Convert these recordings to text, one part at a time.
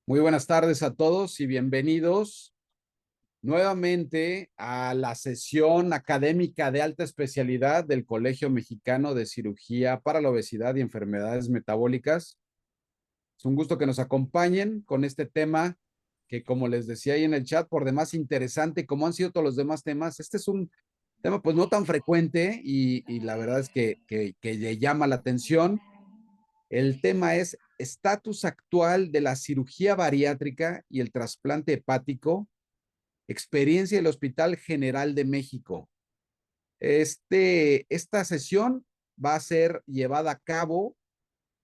Muy buenas tardes a todos y bienvenidos nuevamente a la sesión académica de alta especialidad del Colegio Mexicano de Cirugía para la Obesidad y Enfermedades Metabólicas. Es un gusto que nos acompañen con este tema que, como les decía ahí en el chat, por demás interesante, como han sido todos los demás temas. Este es un tema pues no tan frecuente y la verdad es que le llama la atención. El tema es estatus actual de la cirugía bariátrica y el trasplante hepático, experiencia del Hospital General de México. Esta sesión va a ser llevada a cabo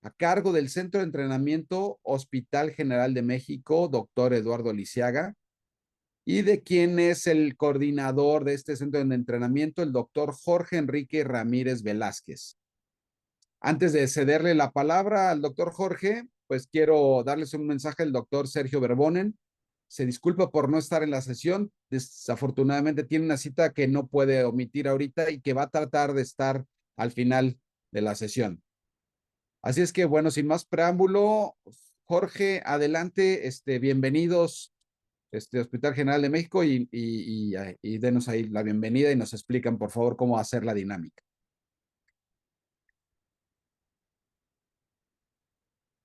a cargo del Centro de Entrenamiento Hospital General de México, doctor Eduardo Lisiaga, y de quien es el coordinador de este centro de entrenamiento, el doctor Jorge Enrique Ramírez Velázquez. Antes de cederle la palabra al doctor Jorge, pues quiero darles un mensaje al doctor Sergio Verbonen. Se disculpa por no estar en la sesión. Desafortunadamente tiene una cita que no puede omitir ahorita y que va a tratar de estar al final de la sesión. Así es que, bueno, sin más preámbulo, Jorge, adelante, bienvenidos, Hospital General de México y denos ahí la bienvenida y nos explican, por favor, cómo hacer la dinámica.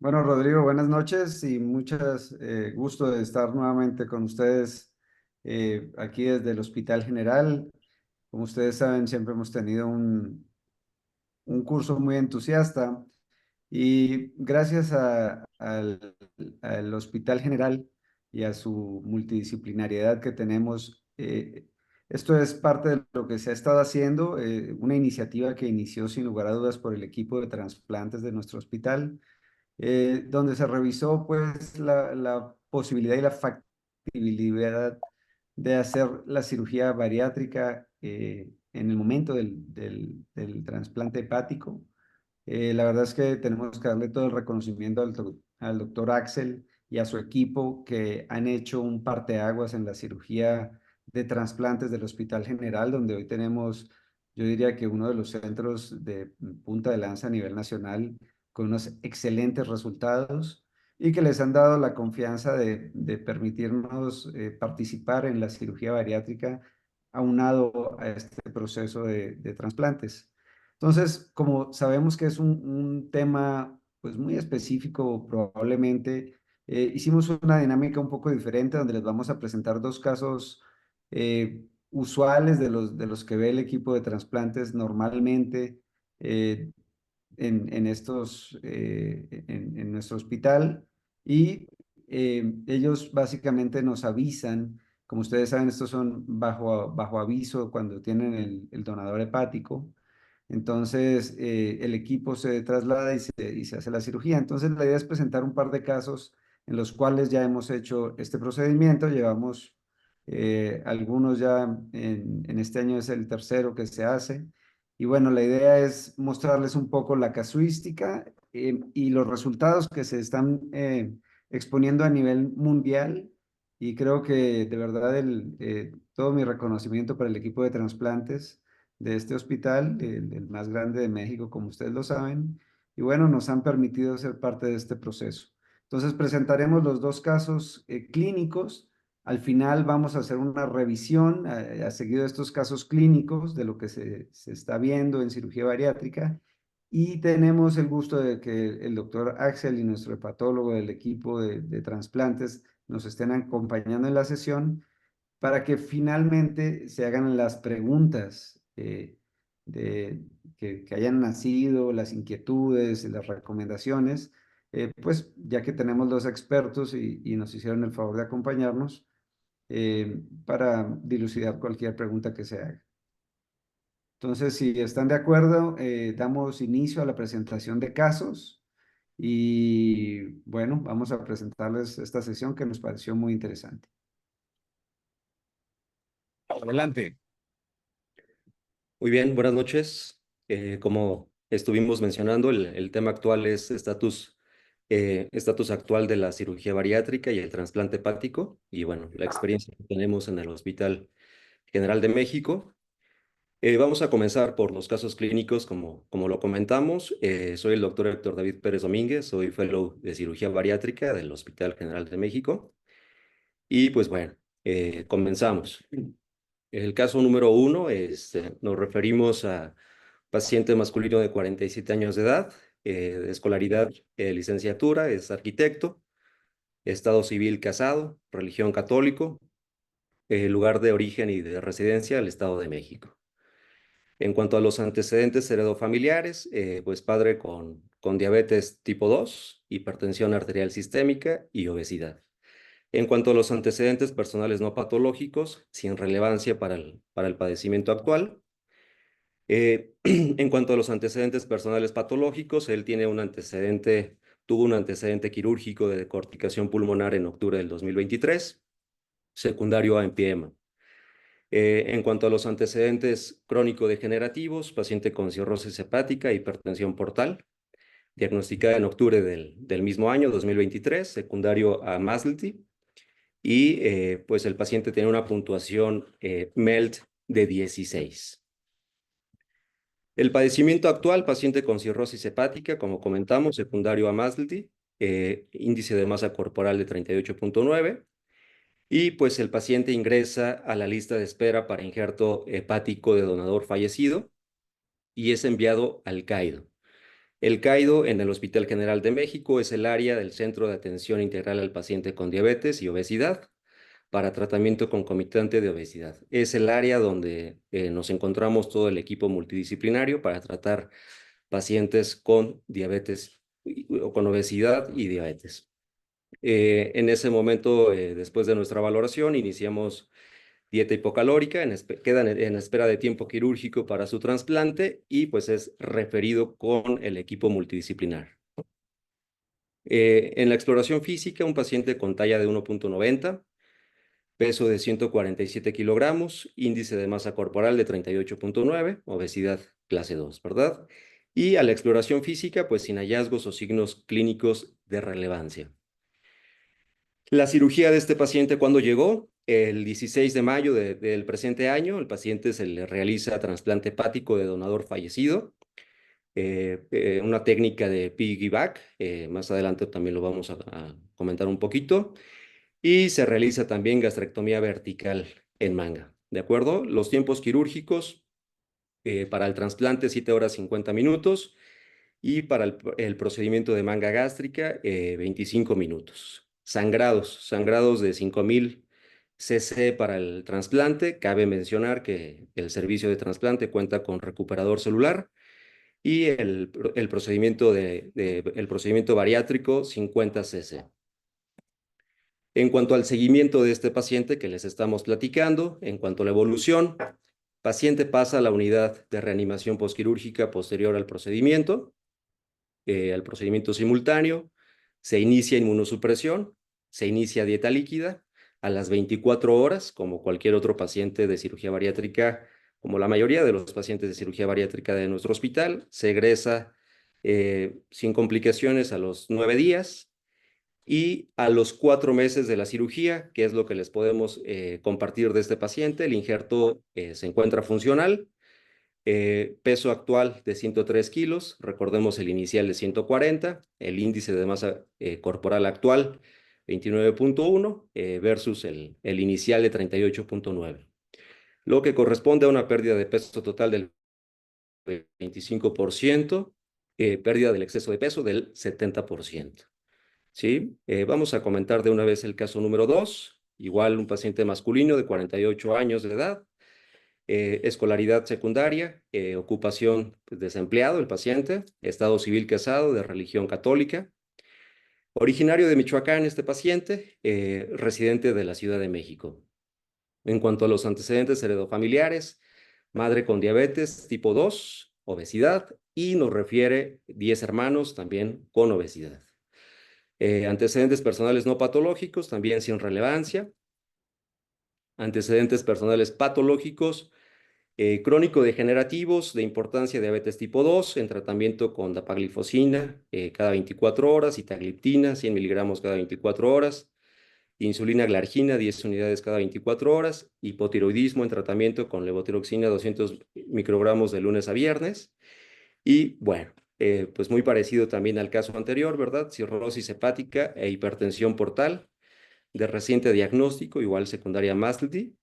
Bueno, Rodrigo, buenas noches y muchas gusto de estar nuevamente con ustedes aquí desde el Hospital General. Como ustedes saben, siempre hemos tenido un curso muy entusiasta y gracias al Hospital General y a su multidisciplinariedad que tenemos, esto es parte de lo que se ha estado haciendo, una iniciativa que inició sin lugar a dudas por el equipo de trasplantes de nuestro hospital, donde se revisó pues la posibilidad y la factibilidad de hacer la cirugía bariátrica en el momento del trasplante hepático. La verdad es que tenemos que darle todo el reconocimiento al doctor Axel y a su equipo que han hecho un parteaguas en la cirugía de trasplantes del Hospital General, donde hoy tenemos, yo diría que uno de los centros de punta de lanza a nivel nacional con unos excelentes resultados y que les han dado la confianza de permitirnos participar en la cirugía bariátrica aunado a este proceso de trasplantes. Entonces, como sabemos que es un tema pues muy específico, probablemente hicimos una dinámica un poco diferente donde les vamos a presentar dos casos usuales de los que ve el equipo de trasplantes normalmente eh, en nuestro hospital y ellos básicamente nos avisan, como ustedes saben, estos son bajo aviso cuando tienen el donador hepático. Entonces, el equipo se traslada y se hace la cirugía. Entonces, la idea es presentar un par de casos en los cuales ya hemos hecho este procedimiento. Llevamos algunos ya en este año es el tercero que se hace. Y bueno, la idea es mostrarles un poco la casuística y los resultados que se están exponiendo a nivel mundial. Y creo que de verdad todo mi reconocimiento para el equipo de trasplantes de este hospital, el más grande de México, como ustedes lo saben, y bueno, nos han permitido ser parte de este proceso. Entonces, presentaremos los dos casos clínicos. Al final vamos a hacer una revisión a seguido de estos casos clínicos, de lo que se está viendo en cirugía bariátrica, y tenemos el gusto de que el doctor Axel y nuestro hepatólogo del equipo de trasplantes nos estén acompañando en la sesión para que finalmente se hagan las preguntas que hayan nacido, las inquietudes, las recomendaciones, pues ya que tenemos los expertos y nos hicieron el favor de acompañarnos para dilucidar cualquier pregunta que se haga. Entonces, si están de acuerdo, damos inicio a la presentación de casos y bueno, vamos a presentarles esta sesión que nos pareció muy interesante. Adelante. Muy bien, buenas noches. Como estuvimos mencionando, el tema actual es estatus estatus actual de la cirugía bariátrica y el trasplante hepático, y bueno, la experiencia que tenemos en el Hospital General de México. Vamos a comenzar por los casos clínicos, como lo comentamos. Soy el doctor Héctor David Pérez Domínguez, soy fellow de cirugía bariátrica del Hospital General de México. Y pues bueno, comenzamos. El caso número 1, nos referimos a paciente masculino de 47 años de edad, de escolaridad, licenciatura, es arquitecto, estado civil casado, religión católico, lugar de origen y de residencia, el Estado de México. En cuanto a los antecedentes heredofamiliares, pues padre con diabetes tipo 2, hipertensión arterial sistémica y obesidad. En cuanto a los antecedentes personales no patológicos, sin relevancia para el padecimiento actual. En cuanto a los antecedentes personales patológicos, él tuvo un antecedente quirúrgico de decorticación pulmonar en octubre del 2023, secundario a empiema. En cuanto a los antecedentes crónico-degenerativos, paciente con cirrosis hepática, hipertensión portal, diagnosticada en octubre del mismo año, 2023, secundario a MASLT, y pues el paciente tiene una puntuación MELT de 16. El padecimiento actual, paciente con cirrosis hepática, como comentamos, secundario a MASLT, índice de masa corporal de 38.9, y pues el paciente ingresa a la lista de espera para injerto hepático de donador fallecido y es enviado al CAIDO. El CAIDO en el Hospital General de México es el área del Centro de Atención Integral al Paciente con Diabetes y Obesidad para tratamiento concomitante de obesidad. Es el área donde nos encontramos todo el equipo multidisciplinario para tratar pacientes con diabetes o con obesidad y diabetes. En ese momento, después de nuestra valoración, iniciamos dieta hipocalórica, queda en espera de tiempo quirúrgico para su trasplante y pues es referido con el equipo multidisciplinar. En la exploración física, un paciente con talla de 1.90, peso de 147 kilogramos, índice de masa corporal de 38.9, obesidad clase 2, ¿verdad? Y a la exploración física, pues sin hallazgos o signos clínicos de relevancia. La cirugía de este paciente, ¿cuándo llegó? El 16 de mayo del presente año, el paciente se le realiza trasplante hepático de donador fallecido, una técnica de piggyback, más adelante también lo vamos a comentar un poquito, y se realiza también gastrectomía vertical en manga, ¿de acuerdo? Los tiempos quirúrgicos para el trasplante 7 horas 50 minutos y para el procedimiento de manga gástrica 25 minutos. Sangrados de 5000 cc para el trasplante. Cabe mencionar que el servicio de trasplante cuenta con recuperador celular y el procedimiento bariátrico 50 cc. En cuanto al seguimiento de este paciente que les estamos platicando, en cuanto a la evolución, paciente pasa a la unidad de reanimación posquirúrgica posterior al procedimiento simultáneo, se inicia inmunosupresión, se inicia dieta líquida a las 24 horas, como cualquier otro paciente de cirugía bariátrica, como la mayoría de los pacientes de cirugía bariátrica de nuestro hospital, se egresa sin complicaciones a los 9 días y a los 4 meses de la cirugía, que es lo que les podemos compartir de este paciente. El injerto se encuentra funcional. Peso actual de 103 kilos, recordemos el inicial de 140, el índice de masa corporal actual 29.1 versus el inicial de 38.9, lo que corresponde a una pérdida de peso total del 25%, pérdida del exceso de peso del 70%. ¿Sí? Vamos a comentar de una vez el caso número 2, igual un paciente masculino de 48 años de edad, escolaridad secundaria, ocupación pues, desempleado el paciente, estado civil casado, de religión católica, originario de Michoacán este paciente, residente de la Ciudad de México. En cuanto a los antecedentes heredofamiliares, madre con diabetes tipo 2, obesidad, y nos refiere 10 hermanos también con obesidad. Antecedentes personales no patológicos, también sin relevancia. Antecedentes personales patológicos, Crónico degenerativos de importancia diabetes tipo 2 en tratamiento con dapaglifosina cada 24 horas, sitagliptina 100 miligramos cada 24 horas, insulina glargina 10 unidades cada 24 horas, hipotiroidismo en tratamiento con levotiroxina 200 microgramos de lunes a viernes. Y bueno, pues muy parecido también al caso anterior, ¿verdad? Cirrosis hepática e hipertensión portal de reciente diagnóstico, igual secundaria MASLD,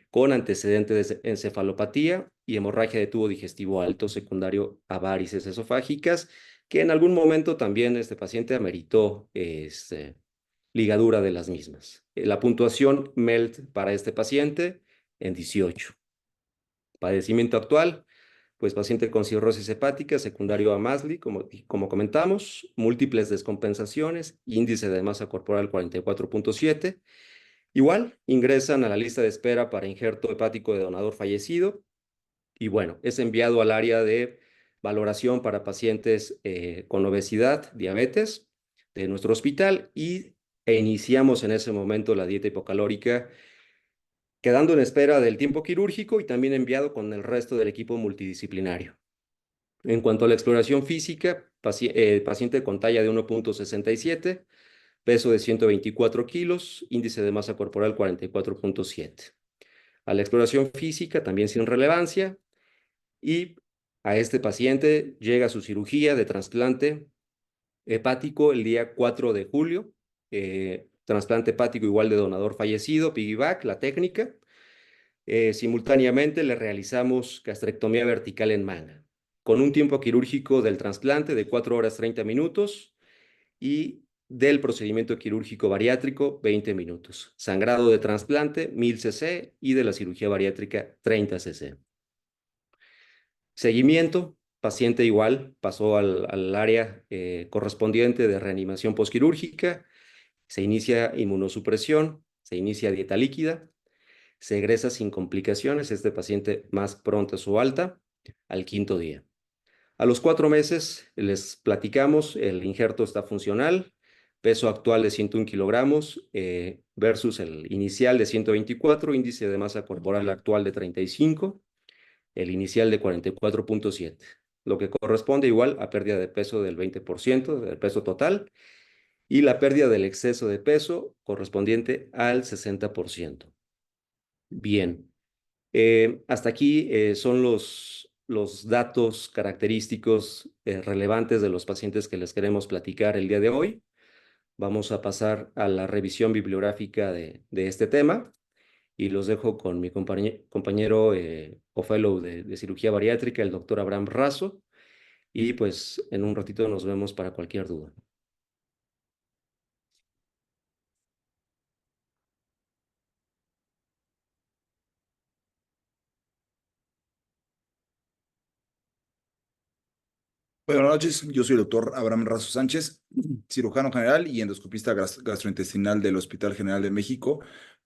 con antecedentes de encefalopatía y hemorragia de tubo digestivo alto secundario a varices esofágicas, que en algún momento también este paciente ameritó ligadura de las mismas. La puntuación MELT para este paciente en 18. Padecimiento actual, pues paciente con cirrosis hepática, secundario a MASLD, como comentamos, múltiples descompensaciones, índice de masa corporal 44.7. Igual, ingresan a la lista de espera para injerto hepático de donador fallecido y bueno, es enviado al área de valoración para pacientes con obesidad, diabetes de nuestro hospital e iniciamos en ese momento la dieta hipocalórica, quedando en espera del tiempo quirúrgico y también enviado con el resto del equipo multidisciplinario. En cuanto a la exploración física, paciente con talla de 1.67, peso de 124 kilos, índice de masa corporal 44.7. A la exploración física también sin relevancia y a este paciente llega su cirugía de trasplante hepático el día 4 de julio, trasplante hepático igual de donador fallecido, piggyback, la técnica. Simultáneamente le realizamos gastrectomía vertical en manga, con un tiempo quirúrgico del trasplante de 4 horas 30 minutos y del procedimiento quirúrgico bariátrico 20 minutos. Sangrado de trasplante 1000 cc y de la cirugía bariátrica 30 cc. Seguimiento, paciente igual, pasó al área correspondiente de reanimación posquirúrgica, se inicia inmunosupresión, se inicia dieta líquida, se egresa sin complicaciones, este paciente más pronto a su alta, al 5.º día. A los 4 meses les platicamos, el injerto está funcional, peso actual de 101 kilogramos versus el inicial de 124, índice de masa corporal actual de 35, el inicial de 44.7, lo que corresponde igual a pérdida de peso del 20% del peso total y la pérdida del exceso de peso correspondiente al 60%. Bien, hasta aquí son los datos característicos relevantes de los pacientes que les queremos platicar el día de hoy. Vamos a pasar a la revisión bibliográfica de este tema y los dejo con mi compañero o fellow de cirugía bariátrica, el doctor Abraham Razo, y pues en un ratito nos vemos para cualquier duda. Buenas noches, yo soy el doctor Abraham Razo Sánchez, cirujano general y endoscopista gastrointestinal del Hospital General de México,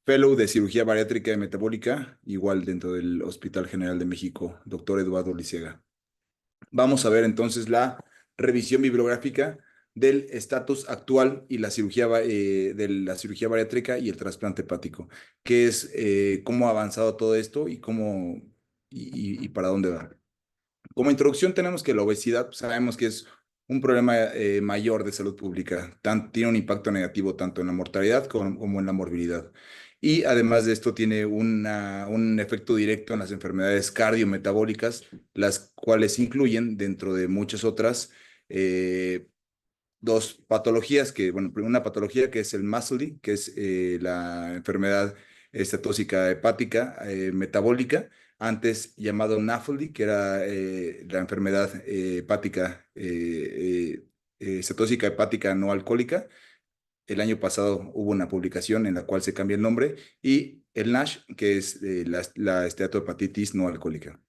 fellow de cirugía bariátrica y metabólica, igual dentro del Hospital General de México, doctor Eduardo Lisiaga. Vamos a ver entonces la revisión bibliográfica del estatus actual y la cirugía, de la cirugía bariátrica y el trasplante hepático, que es cómo ha avanzado todo esto y cómo y para dónde va. Como introducción tenemos que la obesidad, pues, sabemos que es un problema mayor de salud pública. Tiene un impacto negativo tanto en la mortalidad como en la morbilidad. Y además de esto tiene un efecto directo en las enfermedades cardiometabólicas, las cuales incluyen, dentro de muchas otras, dos patologías, bueno, una patología que es el MASLD, que es la enfermedad estetóxica hepática metabólica, antes llamado NAFLD, que era la enfermedad hepática cetóxica hepática no alcohólica. El año pasado hubo una publicación en la cual se cambia el nombre, y el NASH, que es la esteatohepatitis no alcohólica.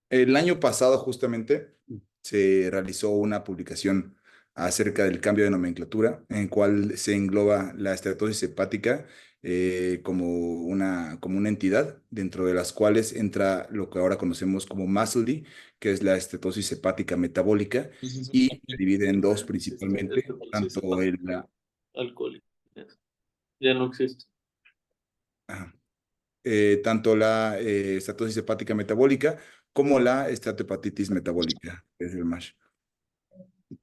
El año pasado justamente se realizó una publicación acerca del cambio de nomenclatura, en el cual se engloba la esteatosis hepática como una entidad, dentro de las cuales entra lo que ahora conocemos como MASLD, que es la estetosis hepática metabólica, y se divide en dos principalmente, tanto alcohólica. Ya no existe. Ajá. tanto la estatosis hepática metabólica como la esteatohepatitis metabólica, que es el MASH.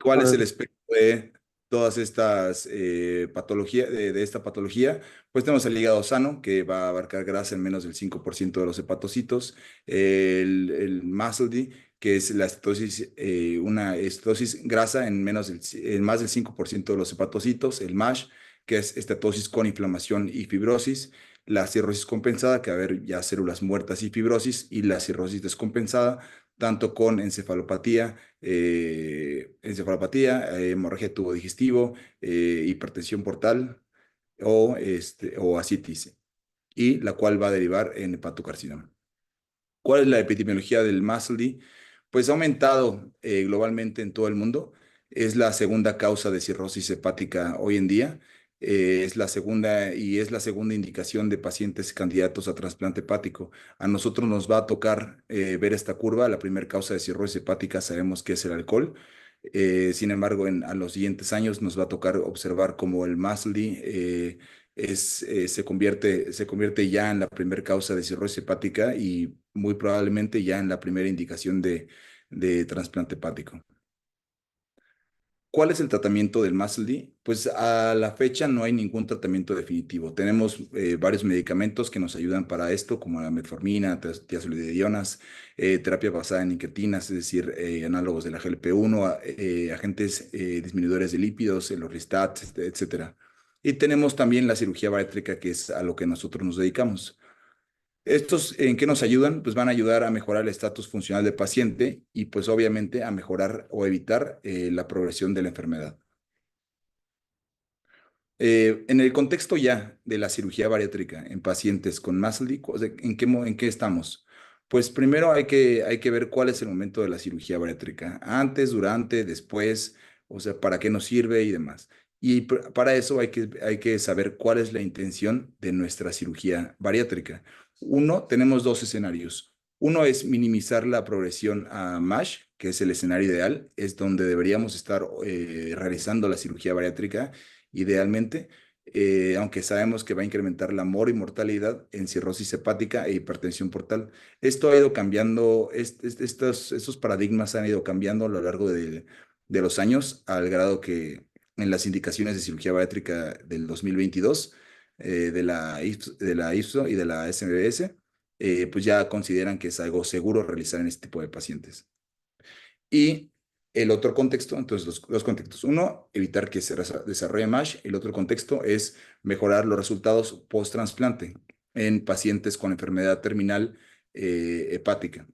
¿Cuál es el espectro de todas estas patologías, de esta patología? Pues tenemos el hígado sano, que va a abarcar grasa en menos del 5% de los hepatocitos, el MASLD, que es la estatosis, una estatosis grasa en más del 5% de los hepatocitos, el MASH, que es estatosis con inflamación y fibrosis, la cirrosis compensada, que va a haber ya células muertas y fibrosis, y la cirrosis descompensada, tanto con encefalopatía, hemorragia tubo digestivo, hipertensión portal o ascitis, y la cual va a derivar en hepatocarcinoma. ¿Cuál es la epidemiología del MASLD? Pues ha aumentado globalmente en todo el mundo. Es la segunda causa de cirrosis hepática hoy en día. Es la segunda indicación de pacientes candidatos a trasplante hepático. A nosotros nos va a tocar ver esta curva. La primera causa de cirrosis hepática sabemos que es el alcohol. Sin embargo, a los siguientes años nos va a tocar observar cómo el MASLD se convierte ya en la primera causa de cirrosis hepática y muy probablemente ya en la primera indicación de trasplante hepático. ¿Cuál es el tratamiento del MASLD? Pues a la fecha no hay ningún tratamiento definitivo. Tenemos varios medicamentos que nos ayudan para esto, como la metformina, tiazolidinonas, terapia basada en incretinas, es decir, análogos de la GLP-1, agentes disminuidores de lípidos, el orlistat, etcétera. Y tenemos también la cirugía bariátrica, que es a lo que nosotros nos dedicamos. ¿Estos en qué nos ayudan? Pues van a ayudar a mejorar el estatus funcional del paciente y pues obviamente a mejorar o evitar la progresión de la enfermedad. En el contexto ya de la cirugía bariátrica en pacientes con MASLD, ¿en qué estamos? Pues primero hay que ver cuál es el momento de la cirugía bariátrica, antes, durante, después, o sea, para qué nos sirve y demás. Y para eso hay que saber cuál es la intención de nuestra cirugía bariátrica. Tenemos dos escenarios. Uno es minimizar la progresión a MASH, que es el escenario ideal, es donde deberíamos estar realizando la cirugía bariátrica idealmente, aunque sabemos que va a incrementar la mortalidad en cirrosis hepática e hipertensión portal. Esto ha ido cambiando, estos paradigmas han ido cambiando a lo largo de los años, al grado que en las indicaciones de cirugía bariátrica del 2022, de la IFSO y de la SMBS, pues ya consideran que es algo seguro realizar en este tipo de pacientes. Y el otro contexto, entonces los contextos. Uno, evitar que se desarrolle MASH. El otro contexto es mejorar los resultados post-trasplante en pacientes con enfermedad terminal hepática.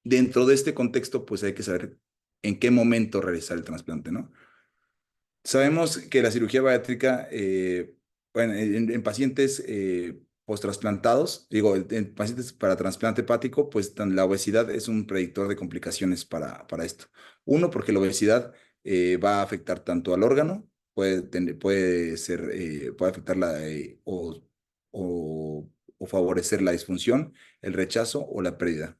Dentro de este contexto, pues hay que saber en qué momento realizar el trasplante, ¿no? Sabemos que la cirugía bariátrica, bueno, en pacientes post-trasplantados, digo, en pacientes para trasplante hepático, pues la obesidad es un predictor de complicaciones para esto. Uno, porque la obesidad va a afectar tanto al órgano, puede afectarla o favorecer la disfunción, el rechazo o la pérdida.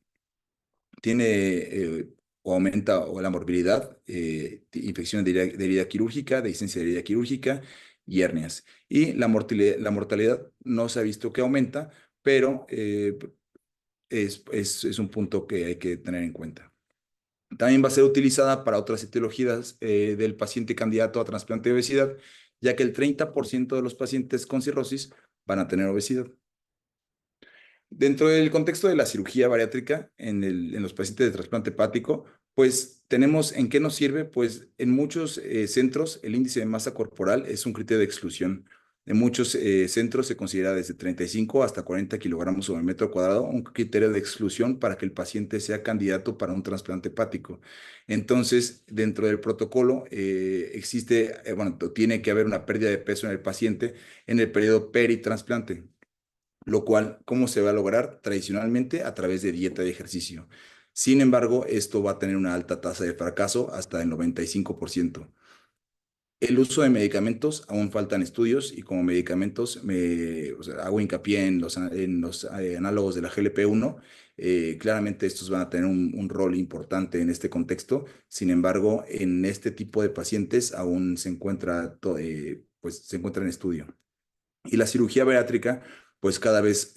O aumenta la morbilidad, infecciones de herida quirúrgica, dehiscencia de herida quirúrgica y hernias. Y la mortalidad no se ha visto que aumenta, pero es un punto que hay que tener en cuenta. También va a ser utilizada para otras etiologías del paciente candidato a trasplante de obesidad, ya que el 30% de los pacientes con cirrosis van a tener obesidad. Dentro del contexto de la cirugía bariátrica en los pacientes de trasplante hepático, pues tenemos en qué nos sirve, pues en muchos centros el índice de masa corporal es un criterio de exclusión. En muchos centros se considera desde 35 hasta 40 kilogramos sobre metro cuadrado un criterio de exclusión para que el paciente sea candidato para un trasplante hepático. Entonces, dentro del protocolo tiene que haber una pérdida de peso en el paciente en el periodo peritrasplante. Lo cual, ¿cómo se va a lograr? Tradicionalmente a través de dieta y ejercicio. Sin embargo, esto va a tener una alta tasa de fracaso hasta el 95%. El uso de medicamentos, aún faltan estudios y como medicamentos hago hincapié en los análogos de la GLP-1. Claramente estos van a tener un rol importante en este contexto. Sin embargo, en este tipo de pacientes aún se encuentra en estudio. Y la cirugía bariátrica, pues cada vez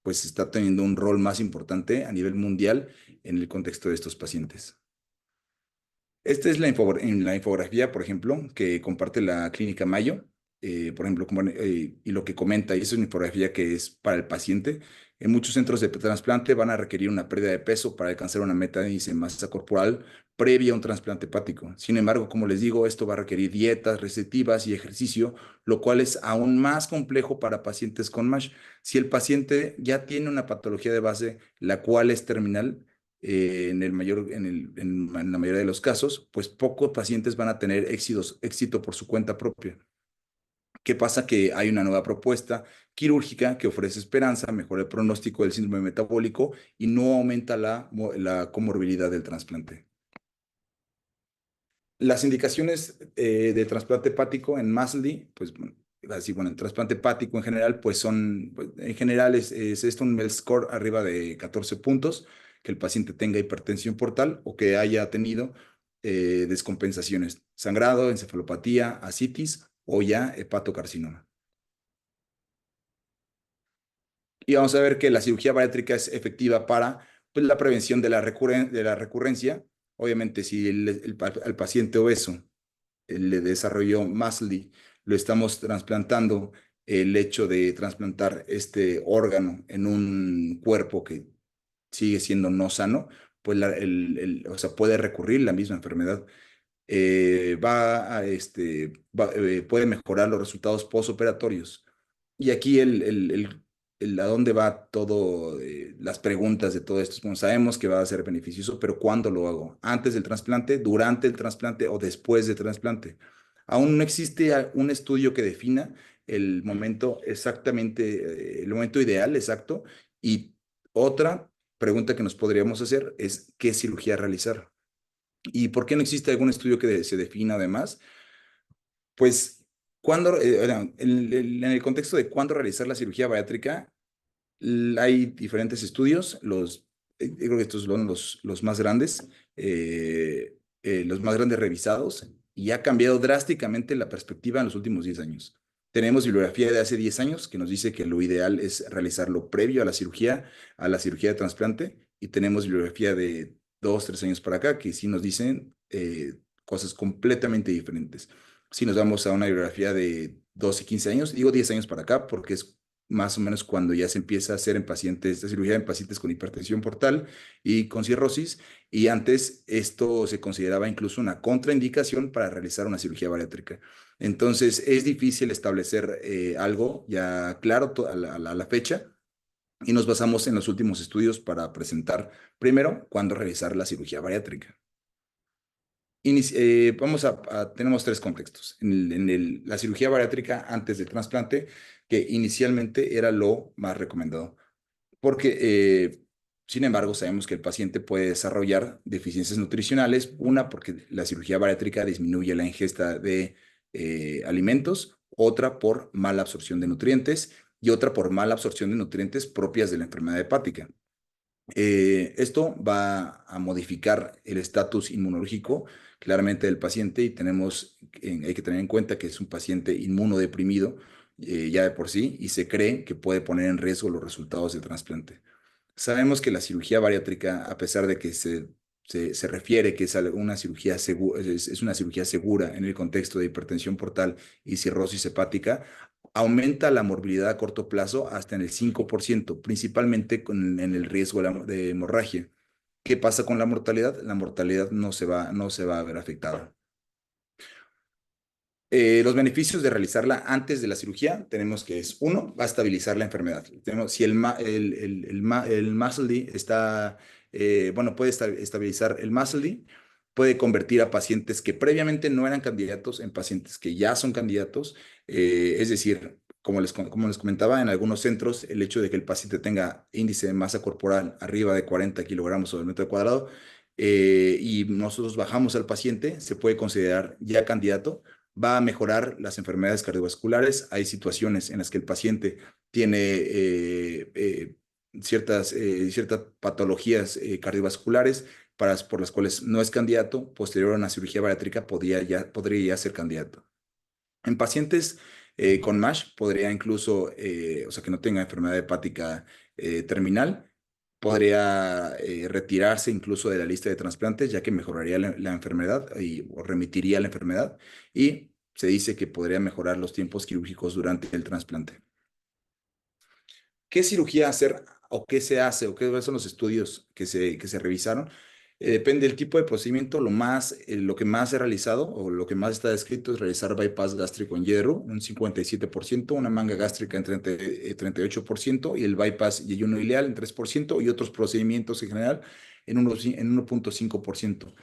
pues está teniendo un rol más importante a nivel mundial en el contexto de estos pacientes. Esta es en la infografía, por ejemplo, que comparte la Clínica Mayo, por ejemplo, y lo que comenta, y eso es una infografía que es para el paciente. En muchos centros de trasplante van a requerir una pérdida de peso para alcanzar una meta de índice de masa corporal previa a un trasplante hepático. Sin embargo, como les digo, esto va a requerir dietas restrictivas y ejercicio, lo cual es aún más complejo para pacientes con MASH. Si el paciente ya tiene una patología de base, la cual es terminal, en la mayoría de los casos, pues pocos pacientes van a tener éxito por su cuenta propia. ¿Qué pasa? Que hay una nueva propuesta quirúrgica que ofrece esperanza, mejora el pronóstico del síndrome metabólico y no aumenta la comorbilidad del trasplante. Las indicaciones de trasplante hepático en MASLD, pues así, bueno, el trasplante hepático en general, pues en general es esto un MELD score arriba de 14 puntos, que el paciente tenga hipertensión portal o que haya tenido descompensaciones, sangrado, encefalopatía, ascitis o ya hepatocarcinoma. Y vamos a ver que la cirugía bariátrica es efectiva para pues, la prevención de la recurrencia. Obviamente, si al paciente obeso le desarrolló MASLD, lo estamos trasplantando, el hecho de trasplantar este órgano en un cuerpo que sigue siendo no sano, pues o sea, puede recurrir la misma enfermedad. Puede mejorar los resultados postoperatorios. Y aquí a dónde va todo, las preguntas de todo esto. Bueno, sabemos que va a ser beneficioso, pero ¿cuándo lo hago? ¿Antes del trasplante, durante el trasplante o después del trasplante? Aún no existe un estudio que defina el momento exactamente, el momento ideal exacto. Y otra pregunta que nos podríamos hacer es, ¿qué cirugía realizar? ¿Y por qué no existe algún estudio que se defina además? Pues, en el contexto de cuándo realizar la cirugía bariátrica, hay diferentes estudios, creo que estos son los más grandes, los más grandes revisados, y ha cambiado drásticamente la perspectiva en los últimos 10 años. Tenemos bibliografía de hace 10 años que nos dice que lo ideal es realizarlo previo a la cirugía de trasplante, y tenemos bibliografía de 2, 3 años para acá que sí nos dicen cosas completamente diferentes. Si nos vamos a una bibliografía de 12, 15 años, digo 10 años para acá porque es más o menos cuando ya se empieza a hacer esta cirugía en pacientes con hipertensión portal y con cirrosis, y antes esto se consideraba incluso una contraindicación para realizar una cirugía bariátrica. Entonces es difícil establecer algo ya claro a la fecha, y nos basamos en los últimos estudios para presentar primero cuándo realizar la cirugía bariátrica. Tenemos 3 contextos. La cirugía bariátrica antes del trasplante, que inicialmente era lo más recomendado, porque, sin embargo, sabemos que el paciente puede desarrollar deficiencias nutricionales, una porque la cirugía bariátrica disminuye la ingesta de alimentos, otra por mala absorción de nutrientes y otra por mala absorción de nutrientes propias de la enfermedad hepática. Esto va a modificar el estatus inmunológico claramente del paciente, y hay que tener en cuenta que es un paciente inmunodeprimido ya de por sí, y se cree que puede poner en riesgo los resultados del trasplante. Sabemos que la cirugía bariátrica, a pesar de que se refiere que es una cirugía es una cirugía segura en el contexto de hipertensión portal y cirrosis hepática, aumenta la morbilidad a corto plazo hasta en el 5%, principalmente en el riesgo de hemorragia. ¿Qué pasa con la mortalidad? La mortalidad no se va a ver afectada. Los beneficios de realizarla antes de la cirugía tenemos que uno, va a estabilizar la enfermedad. Si el MASLD puede estabilizar el MASLD, puede convertir a pacientes que previamente no eran candidatos en pacientes que ya son candidatos. Es decir, como les comentaba, en algunos centros el hecho de que el paciente tenga índice de masa corporal arriba de 40 kilogramos sobre el metro cuadrado, y nosotros bajamos al paciente, se puede considerar ya candidato. Va a mejorar las enfermedades cardiovasculares. Hay situaciones en las que el paciente tiene ciertas patologías cardiovasculares por las cuales no es candidato. Posterior a una cirugía bariátrica podría ya ser candidato. En pacientes Con MASH podría incluso, o sea, que no tenga enfermedad hepática terminal, podría retirarse incluso de la lista de trasplantes, ya que mejoraría la enfermedad o remitiría la enfermedad, y se dice que podría mejorar los tiempos quirúrgicos durante el trasplante. ¿Qué cirugía hacer o qué se hace o qué son los estudios que se revisaron? Depende del tipo de procedimiento. Lo que más se ha realizado o lo que más está descrito es realizar bypass gástrico en hierro, un 57%, una manga gástrica en 38% y el bypass y ayuno ileal en 3% y otros procedimientos en general en 1.5%.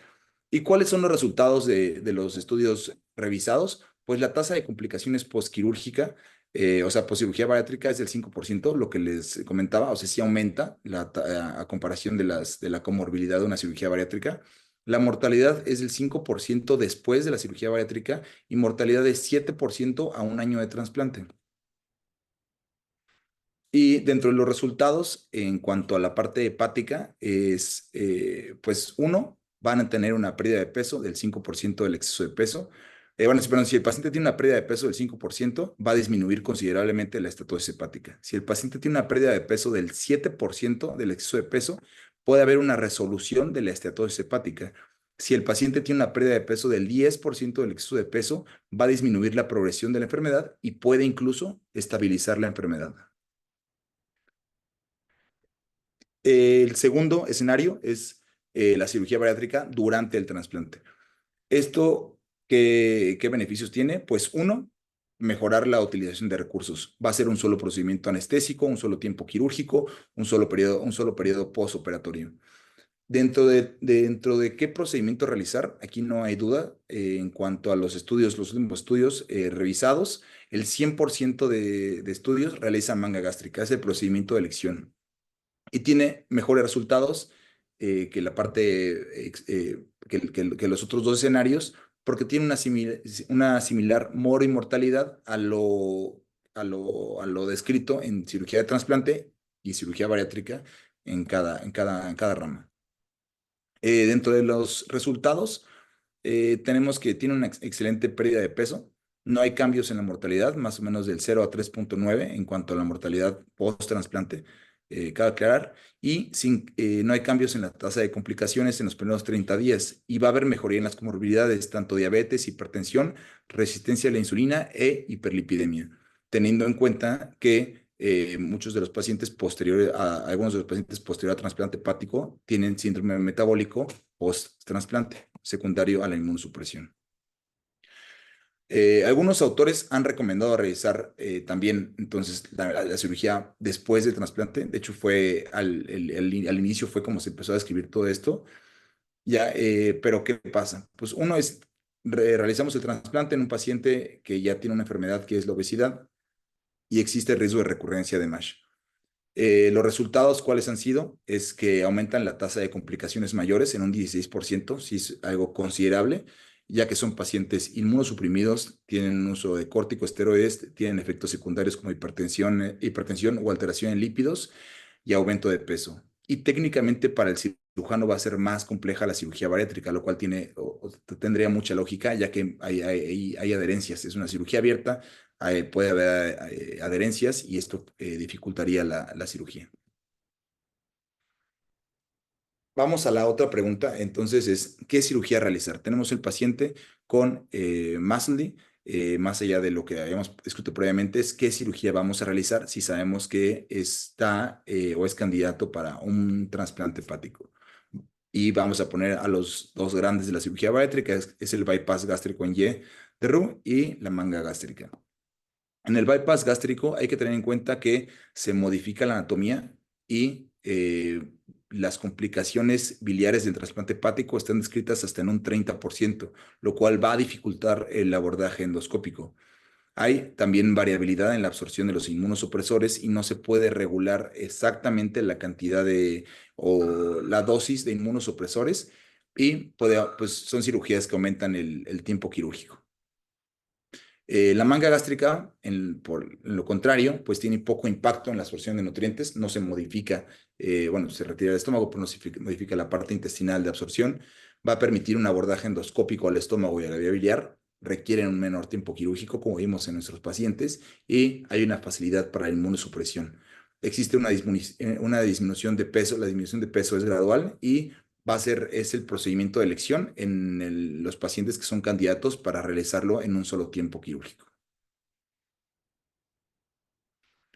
¿Y cuáles son los resultados de los estudios revisados? Pues la tasa de complicaciones postquirúrgica, o sea, postcirugía bariátrica es del 5%, lo que les comentaba, o sea, sí aumenta a comparación de la comorbilidad de una cirugía bariátrica. La mortalidad es del 5% después de la cirugía bariátrica y mortalidad de 7% a un año de trasplante. Y dentro de los resultados, en cuanto a la parte hepática, pues van a tener una pérdida de peso del 5% del exceso de peso. Bueno, si el paciente tiene una pérdida de peso del 5%, va a disminuir considerablemente la estatosis hepática. Si el paciente tiene una pérdida de peso del 7% del exceso de peso, puede haber una resolución de la estatosis hepática. Si el paciente tiene una pérdida de peso del 10% del exceso de peso, va a disminuir la progresión de la enfermedad y puede incluso estabilizar la enfermedad. El segundo escenario es la cirugía bariátrica durante el trasplante. ¿Esto qué beneficios tiene? Pues uno, mejorar la utilización de recursos. Va a ser un solo procedimiento anestésico, un solo tiempo quirúrgico, un solo periodo postoperatorio. Dentro de qué procedimiento realizar, aquí no hay duda. En cuanto a los últimos estudios revisados, el 100% de estudios realizan manga gástrica, es el procedimiento de elección. Y tiene mejores resultados que la parte, que los otros dos escenarios, porque tiene una similar mortalidad a lo descrito en cirugía de trasplante y cirugía bariátrica en cada rama. Dentro de los resultados, tenemos que tiene una excelente pérdida de peso. No hay cambios en la mortalidad, más o menos del 0 a 3.9 en cuanto a la mortalidad post-trasplante, cabe aclarar, y no hay cambios en la tasa de complicaciones en los primeros 30 días, y va a haber mejoría en las comorbilidades, tanto diabetes, hipertensión, resistencia a la insulina e hiperlipidemia, teniendo en cuenta que algunos de los pacientes posteriores a trasplante hepático tienen síndrome metabólico post-trasplante, secundario a la inmunosupresión. Algunos autores han recomendado realizar también entonces la cirugía después del trasplante. De hecho, al inicio fue como se empezó a describir todo esto. Pero ¿qué pasa? Pues uno es, realizamos el trasplante en un paciente que ya tiene una enfermedad que es la obesidad y existe riesgo de recurrencia de MASH. Los resultados, ¿cuáles han sido? Es que aumentan la tasa de complicaciones mayores en un 16%, si es algo considerable, ya que son pacientes inmunosuprimidos, tienen un uso de corticosteroides, tienen efectos secundarios como hipertensión o alteración en lípidos y aumento de peso. Y técnicamente para el cirujano va a ser más compleja la cirugía bariátrica, lo cual tendría mucha lógica, ya que hay adherencias. Es una cirugía abierta, puede haber adherencias y esto dificultaría la cirugía. Vamos a la otra pregunta, entonces es, ¿qué cirugía realizar? Tenemos el paciente con MASLD, más allá de lo que habíamos escrito previamente, es qué cirugía vamos a realizar si sabemos que está o es candidato para un trasplante hepático. Y vamos a poner a los dos grandes de la cirugía bariátrica, es el bypass gástrico en Y de Roux y la manga gástrica. En el bypass gástrico hay que tener en cuenta que se modifica la anatomía y las complicaciones biliares del trasplante hepático están descritas hasta en un 30%, lo cual va a dificultar el abordaje endoscópico. Hay también variabilidad en la absorción de los inmunosupresores y no se puede regular exactamente la cantidad o la dosis de inmunosupresores y pues son cirugías que aumentan el tiempo quirúrgico. La manga gástrica, en lo contrario, pues tiene poco impacto en la absorción de nutrientes, no se modifica, se retira el estómago, pero no se modifica la parte intestinal de absorción, va a permitir un abordaje endoscópico al estómago y a la vía biliar, requieren un menor tiempo quirúrgico, como vimos en nuestros pacientes, y hay una facilidad para la inmunosupresión. Existe una disminución de peso, la disminución de peso es gradual y es el procedimiento de elección en los pacientes que son candidatos para realizarlo en un solo tiempo quirúrgico.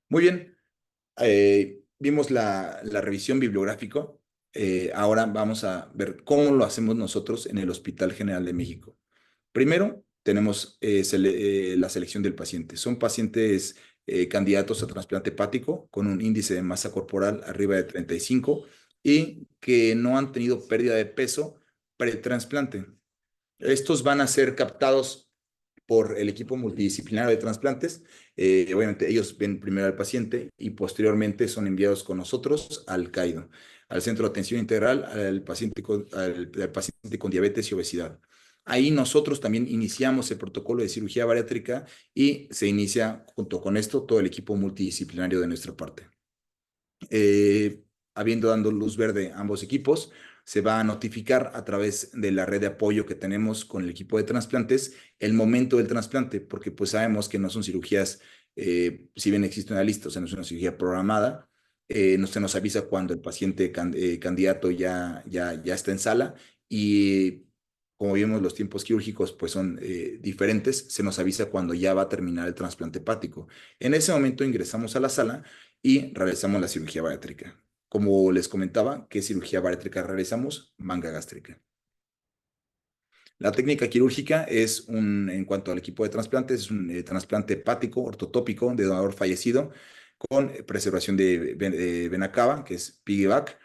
Muy bien, vimos la revisión bibliográfica. Ahora vamos a ver cómo lo hacemos nosotros en el Hospital General de México. Primero, tenemos la selección del paciente. Son pacientes candidatos a trasplante hepático con un índice de masa corporal arriba de 35 y que no han tenido pérdida de peso pre-trasplante. Estos van a ser captados por el equipo multidisciplinario de trasplantes. Obviamente ellos ven primero al paciente y posteriormente son enviados con nosotros al CAIDO, al Centro de Atención Integral al paciente con diabetes y obesidad. Ahí nosotros también iniciamos el protocolo de cirugía bariátrica y se inicia junto con esto todo el equipo multidisciplinario de nuestra parte. Habiendo dado luz verde a ambos equipos, se va a notificar a través de la red de apoyo que tenemos con el equipo de trasplantes el momento del trasplante, porque pues sabemos que no son cirugías, si bien existe una lista, o sea, no es una cirugía programada, se nos avisa cuando el paciente candidato ya está en sala y como vimos los tiempos quirúrgicos pues son diferentes, se nos avisa cuando ya va a terminar el trasplante hepático. En ese momento ingresamos a la sala y realizamos la cirugía bariátrica. Como les comentaba, ¿qué cirugía bariátrica realizamos? Manga gástrica. La técnica quirúrgica en cuanto al equipo de trasplantes, es un trasplante hepático ortotópico de donador fallecido con preservación de vena cava, que es piggyback,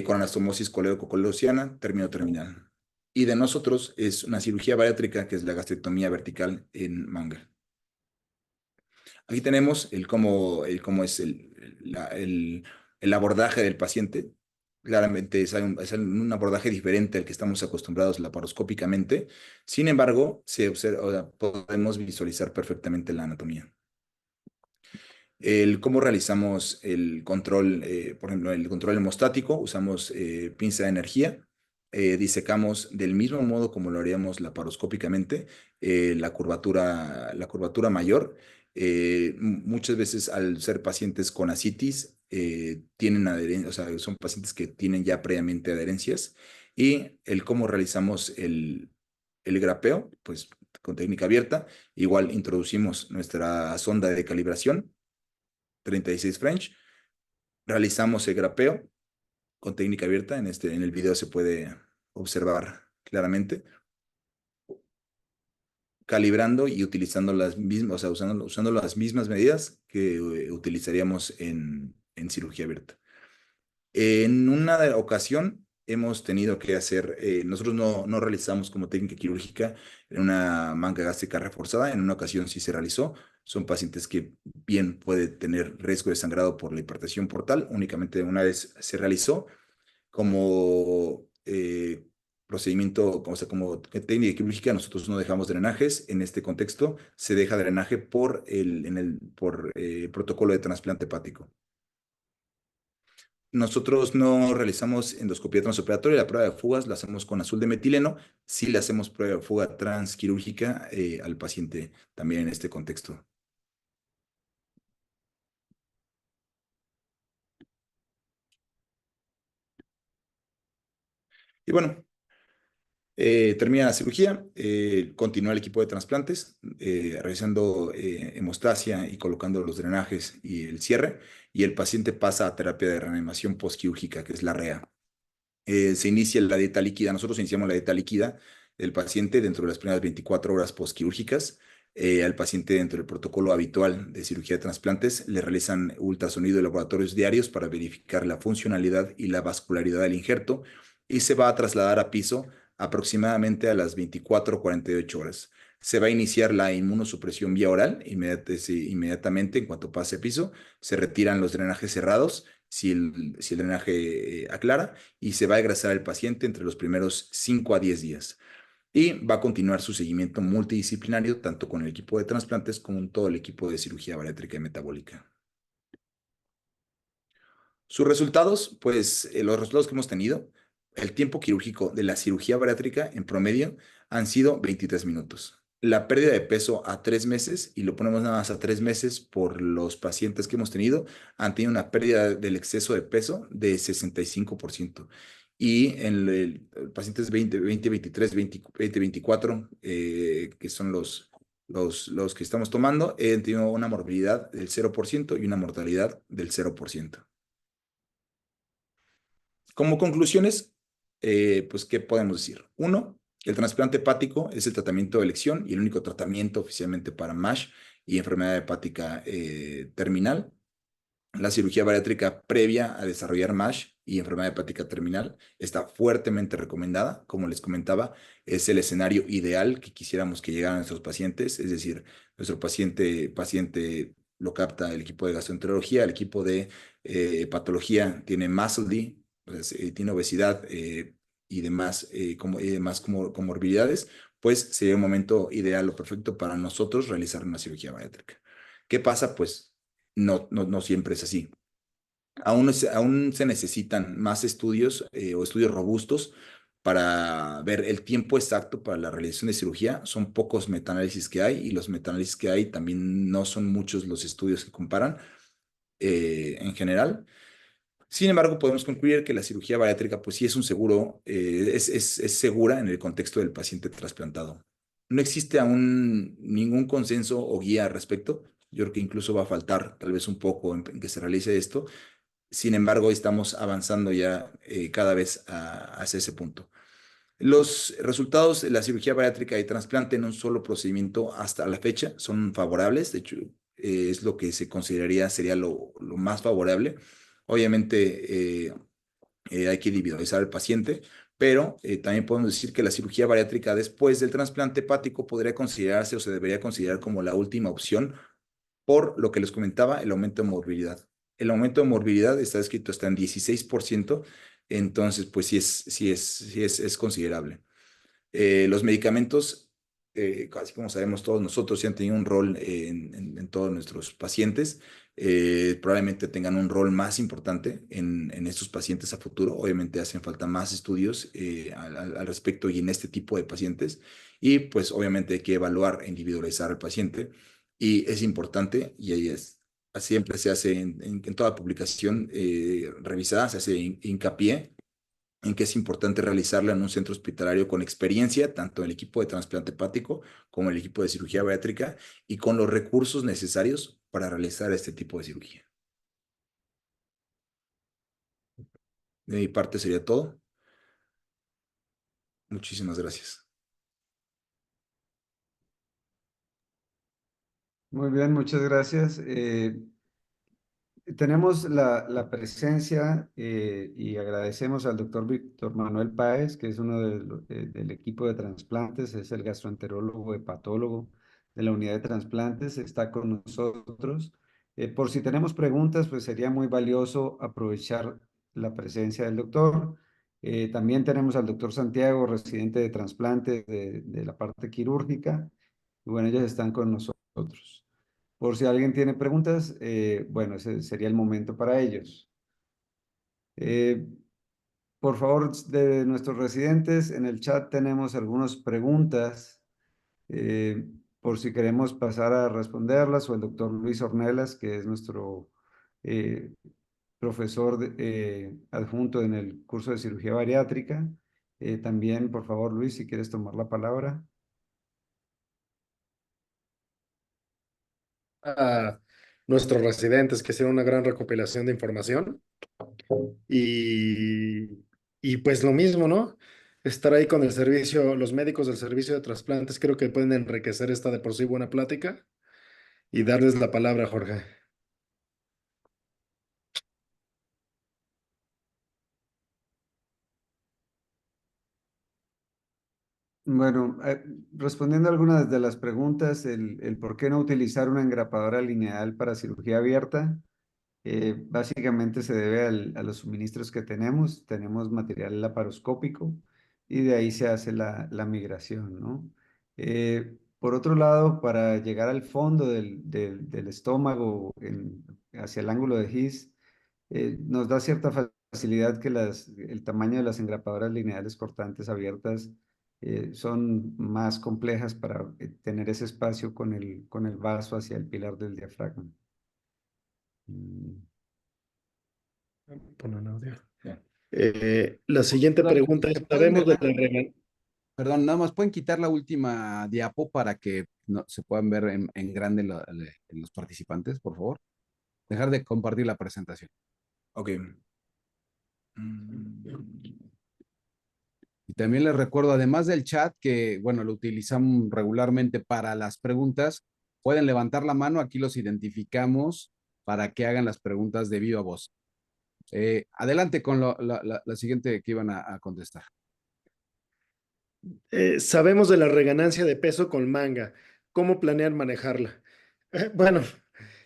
con anastomosis colédoco-coledociana, término terminal. Y de nosotros es una cirugía bariátrica, que es la gastrectomía vertical en manga. Aquí tenemos cómo es el abordaje del paciente. Claramente es un abordaje diferente al que estamos acostumbrados laparoscópicamente. Sin embargo, podemos visualizar perfectamente la anatomía. Cómo realizamos el control, por ejemplo, el control hemostático, usamos pinza de energía. Disecamos del mismo modo como lo haríamos laparoscópicamente la curvatura mayor. Muchas veces al ser pacientes con ascitis tienen adherencia, o sea, son pacientes que tienen ya previamente adherencias y cómo realizamos el grapeo, pues con técnica abierta, igual introducimos nuestra sonda de calibración 36 French, realizamos el grapeo con técnica abierta, en el video se puede observar claramente, calibrando y utilizando las mismas, o sea, usando las mismas medidas que utilizaríamos en cirugía abierta. En una ocasión hemos tenido que hacer, nosotros no realizamos como técnica quirúrgica una manga gástrica reforzada, en una ocasión sí se realizó, son pacientes que bien puede tener riesgo de sangrado por la hipertensión portal, únicamente una vez se realizó como procedimiento, o sea, como técnica quirúrgica, nosotros no dejamos drenajes. En este contexto, se deja drenaje por protocolo de trasplante hepático. Nosotros no realizamos endoscopía transoperatoria, la prueba de fugas la hacemos con azul de metileno, sí le hacemos prueba de fuga transquirúrgica al paciente también en este contexto. Y bueno, termina la cirugía, continúa el equipo de trasplantes, realizando hemostasia y colocando los drenajes y el cierre, y el paciente pasa a terapia de reanimación postquirúrgica, que es la REA. Se inicia la dieta líquida, nosotros iniciamos la dieta líquida del paciente dentro de las primeras 24 horas postquirúrgicas. Al paciente dentro del protocolo habitual de cirugía de trasplantes le realizan ultrasonido de laboratorios diarios para verificar la funcionalidad y la vascularidad del injerto y se va a trasladar a piso aproximadamente a las 24 o 48 horas. Se va a iniciar la inmunosupresión vía oral inmediatamente en cuanto pase piso. Se retiran los drenajes cerrados si el drenaje aclara y se va a egresar al paciente entre los primeros 5 a 10 días. Y va a continuar su seguimiento multidisciplinario tanto con el equipo de trasplantes como con todo el equipo de cirugía bariátrica y metabólica. Sus resultados, pues los resultados que hemos tenido, el tiempo quirúrgico de la cirugía bariátrica en promedio han sido 23 minutos. la pérdida de peso a 3 meses, y lo ponemos nada más a 3 meses por los pacientes que hemos tenido, han tenido una pérdida del exceso de peso de 65%. Y en pacientes 20, 23, 20, 24, que son los que estamos tomando, han tenido una morbilidad del 0% y una mortalidad del 0%. Como conclusiones, pues, ¿qué podemos decir? Uno, el trasplante hepático es el tratamiento de elección y el único tratamiento oficialmente para MASH y enfermedad hepática terminal. La cirugía bariátrica previa a desarrollar MASH y enfermedad hepática terminal está fuertemente recomendada. Como les comentaba, es el escenario ideal que quisiéramos que llegaran nuestros pacientes, es decir, nuestro paciente lo capta el equipo de gastroenterología, el equipo de patología tiene MASLD, pues, tiene obesidad y demás comorbilidades, pues sería un momento ideal o perfecto para nosotros realizar una cirugía bariátrica. ¿Qué pasa? Pues no siempre es así. Aún se necesitan más estudios o estudios robustos para ver el tiempo exacto para la realización de cirugía. Son pocos metaanálisis que hay, y los metaanálisis que hay también no son muchos los estudios que comparan en general. Sin embargo, podemos concluir que la cirugía bariátrica, pues sí es un seguro, es segura en el contexto del paciente trasplantado. No existe aún ningún consenso o guía al respecto. Yo creo que incluso va a faltar tal vez un poco en que se realice esto. Sin embargo, estamos avanzando ya cada vez hacia ese punto. Los resultados de la cirugía bariátrica y trasplante en un solo procedimiento hasta la fecha son favorables. De hecho, es lo que se consideraría sería lo más favorable. Obviamente, hay que individualizar al paciente, pero también podemos decir que la cirugía bariátrica después del trasplante hepático podría considerarse o se debería considerar como la última opción, por lo que les comentaba, el aumento de morbilidad. El aumento de morbilidad está escrito hasta en 16%, entonces pues sí es considerable. Los medicamentos, casi como sabemos todos nosotros, sí han tenido un rol en todos nuestros pacientes. Probablemente tengan un rol más importante en estos pacientes a futuro. Obviamente hacen falta más estudios al respecto y en este tipo de pacientes. Y pues obviamente hay que evaluar e individualizar al paciente. Y es importante, y ahí siempre se hace en toda publicación revisada, se hace hincapié en que es importante realizarla en un centro hospitalario con experiencia, tanto el equipo de trasplante hepático como el equipo de cirugía bariátrica, y con los recursos necesarios para realizar este tipo de cirugía. De mi parte sería todo. Muchísimas gracias. Muy bien, muchas gracias. Tenemos la presencia y agradecemos al doctor Víctor Manuel Páez, que es uno del equipo de trasplantes, es el gastroenterólogo hepatólogo de la unidad de trasplantes, está con nosotros. Por si tenemos preguntas, pues sería muy valioso aprovechar la presencia del doctor. También tenemos al doctor Santiago, residente de trasplantes de la parte quirúrgica. Y bueno, ellos están con nosotros. Por si alguien tiene preguntas, bueno, ese sería el momento para ellos. Eh, por favor, de nuestros residentes, en el chat tenemos algunas preguntas, por si queremos pasar a responderlas, o el doctor Luis Ornelas, que es nuestro eh, profesor adjunto en el curso de cirugía bariátrica. También, por favor, Luis, si quieres tomar la palabra. A nuestros residentes que hicieron una gran recopilación de información y, y pues lo mismo, ¿no? Estar ahí con el servicio, los médicos del servicio de trasplantes creo que pueden enriquecer esta de por sí buena plática y darles la palabra, Jorge. Bueno, respondiendo a algunas de las preguntas, el por qué no utilizar una engrapadora lineal para cirugía abierta, básicamente se debe a los suministros que tenemos. Tenemos material laparoscópico y de ahí se hace la migración, ¿no? Por otro lado, para llegar al fondo del estómago hacia el ángulo de His, nos da cierta facilidad que el tamaño de las engrapadoras lineales cortantes abiertas son más complejas para tener ese espacio con el vaso hacia el pilar del diafragma. Pon un audio. Ya. La siguiente Perdón, pregunta es, ¿se pueden ¿sabemos de dejar? la Perdón, nada más pueden quitar la última diapo para que se puedan ver en grande los participantes, por favor. Dejar de compartir la presentación. Ok. Y también les recuerdo, además del chat, que, bueno, lo utilizamos regularmente para las preguntas, pueden levantar la mano, aquí los identificamos para que hagan las preguntas de viva voz. Adelante con la siguiente que iban a contestar. Sabemos de la reganancia de peso con manga. ¿Cómo planean manejarla? Bueno,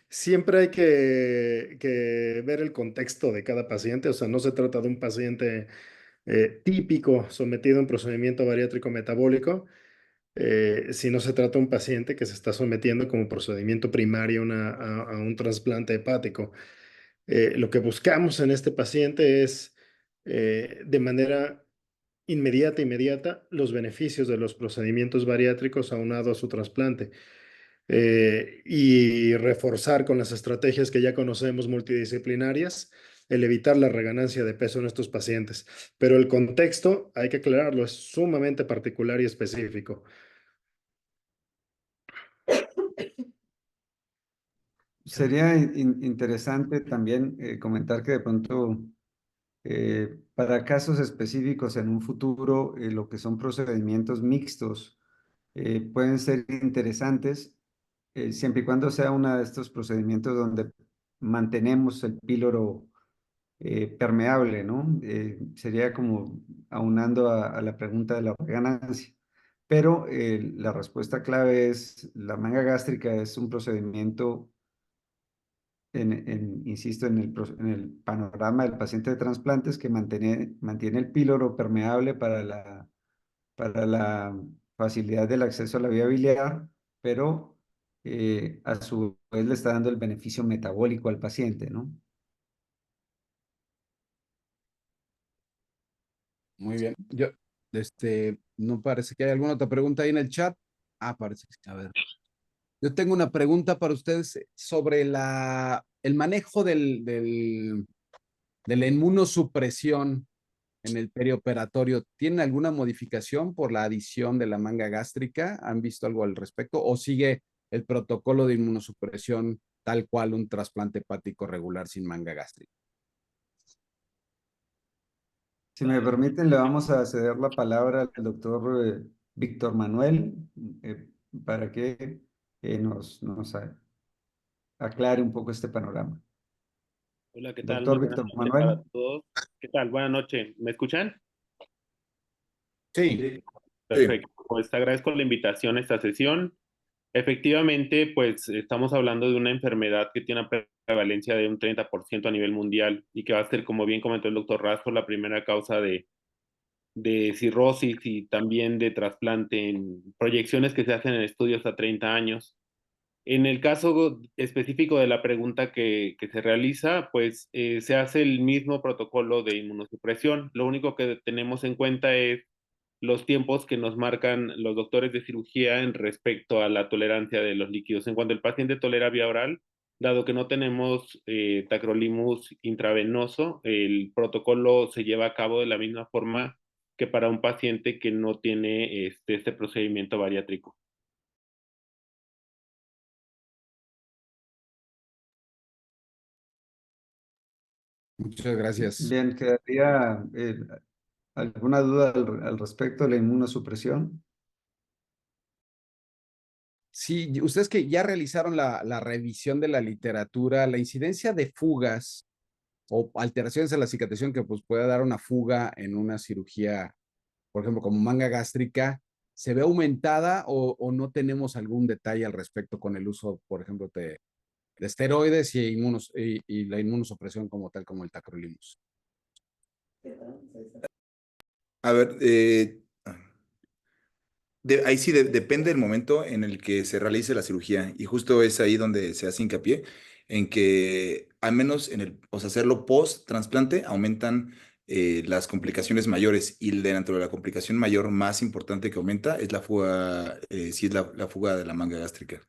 siempre hay que ver el contexto de cada paciente. O sea, no se trata de un paciente típico sometido a un procedimiento bariátrico metabólico, si no se trata de un paciente que se está sometiendo como procedimiento primario a un trasplante hepático. Lo que buscamos en este paciente es de manera inmediata los beneficios de los procedimientos bariátricos aunado a su trasplante. Y reforzar con las estrategias que ya conocemos multidisciplinarias el evitar la reganancia de peso en estos pacientes. Pero el contexto, hay que aclararlo, es sumamente particular y específico. Sería interesante también comentar que de pronto para casos específicos en un futuro, lo que son procedimientos mixtos pueden ser interesantes siempre y cuando sea uno de estos procedimientos donde mantenemos el píloro permeable, ¿no? Sería como aunando a la pregunta de la ganancia. Pero la respuesta clave es, la manga gástrica es un procedimiento, insisto, en el panorama del paciente de trasplantes que mantiene el píloro permeable para la facilidad del acceso a la vía biliar, pero a su vez le está dando el beneficio metabólico al paciente, ¿no? Muy bien. No parece que hay alguna otra pregunta ahí en el chat. Ah, parece que sí. A ver. Yo tengo una pregunta para ustedes sobre el manejo de la inmunosupresión en el perioperatorio. ¿Tienen alguna modificación por la adición de la manga gástrica? ¿Han visto algo al respecto? ¿O sigue el protocolo de inmunosupresión tal cual un trasplante hepático regular sin manga gástrica? Si me permiten, le vamos a ceder la palabra al doctor Víctor Manuel eh, para que nos aclare un poco este panorama. Hola, ¿qué tal? Muy Doctor buenas Víctor noches para Manuel. todos. ¿Qué tal? Buenas noches. ¿Me escuchan? Sí. Perfecto. Pues te agradezco la invitación a esta sesión. Efectivamente, pues estamos hablando de una enfermedad que tiene una prevalencia de un 30% a nivel mundial y que va a ser, como bien comentó el doctor Razo, la primera causa de cirrosis y también de trasplante en proyecciones que se hacen en estudios a 30 años. En el caso específico de la pregunta que se realiza, pues se hace el mismo protocolo de inmunosupresión. Lo único que tenemos en cuenta es los tiempos que nos marcan los doctores de cirugía en respecto a la tolerancia de los líquidos. En cuanto el paciente tolera vía oral, dado que no tenemos tacrolimus intravenoso, el protocolo se lleva a cabo de la misma forma que para un paciente que no tiene este procedimiento bariátrico. Muchas gracias. Bien, ¿quedaría alguna duda al respecto de la inmunosupresión? Sí, ustedes que ya realizaron la revisión de la literatura, la incidencia de fugas o alteraciones en la cicatrización que pues puede dar una fuga en una cirugía, por ejemplo, como manga gástrica, ¿se ve aumentada o no tenemos algún detalle al respecto con el uso, por ejemplo, de esteroides y la inmunosupresión como tal, como el tacrolimus? A ver, ahí sí depende del momento en el que se realice la cirugía y justo es ahí donde se hace hincapié en que al menos o sea, hacerlo post trasplante aumentan las complicaciones mayores, y dentro de la complicación mayor más importante que aumenta es la fuga, sí es la fuga de la manga gástrica,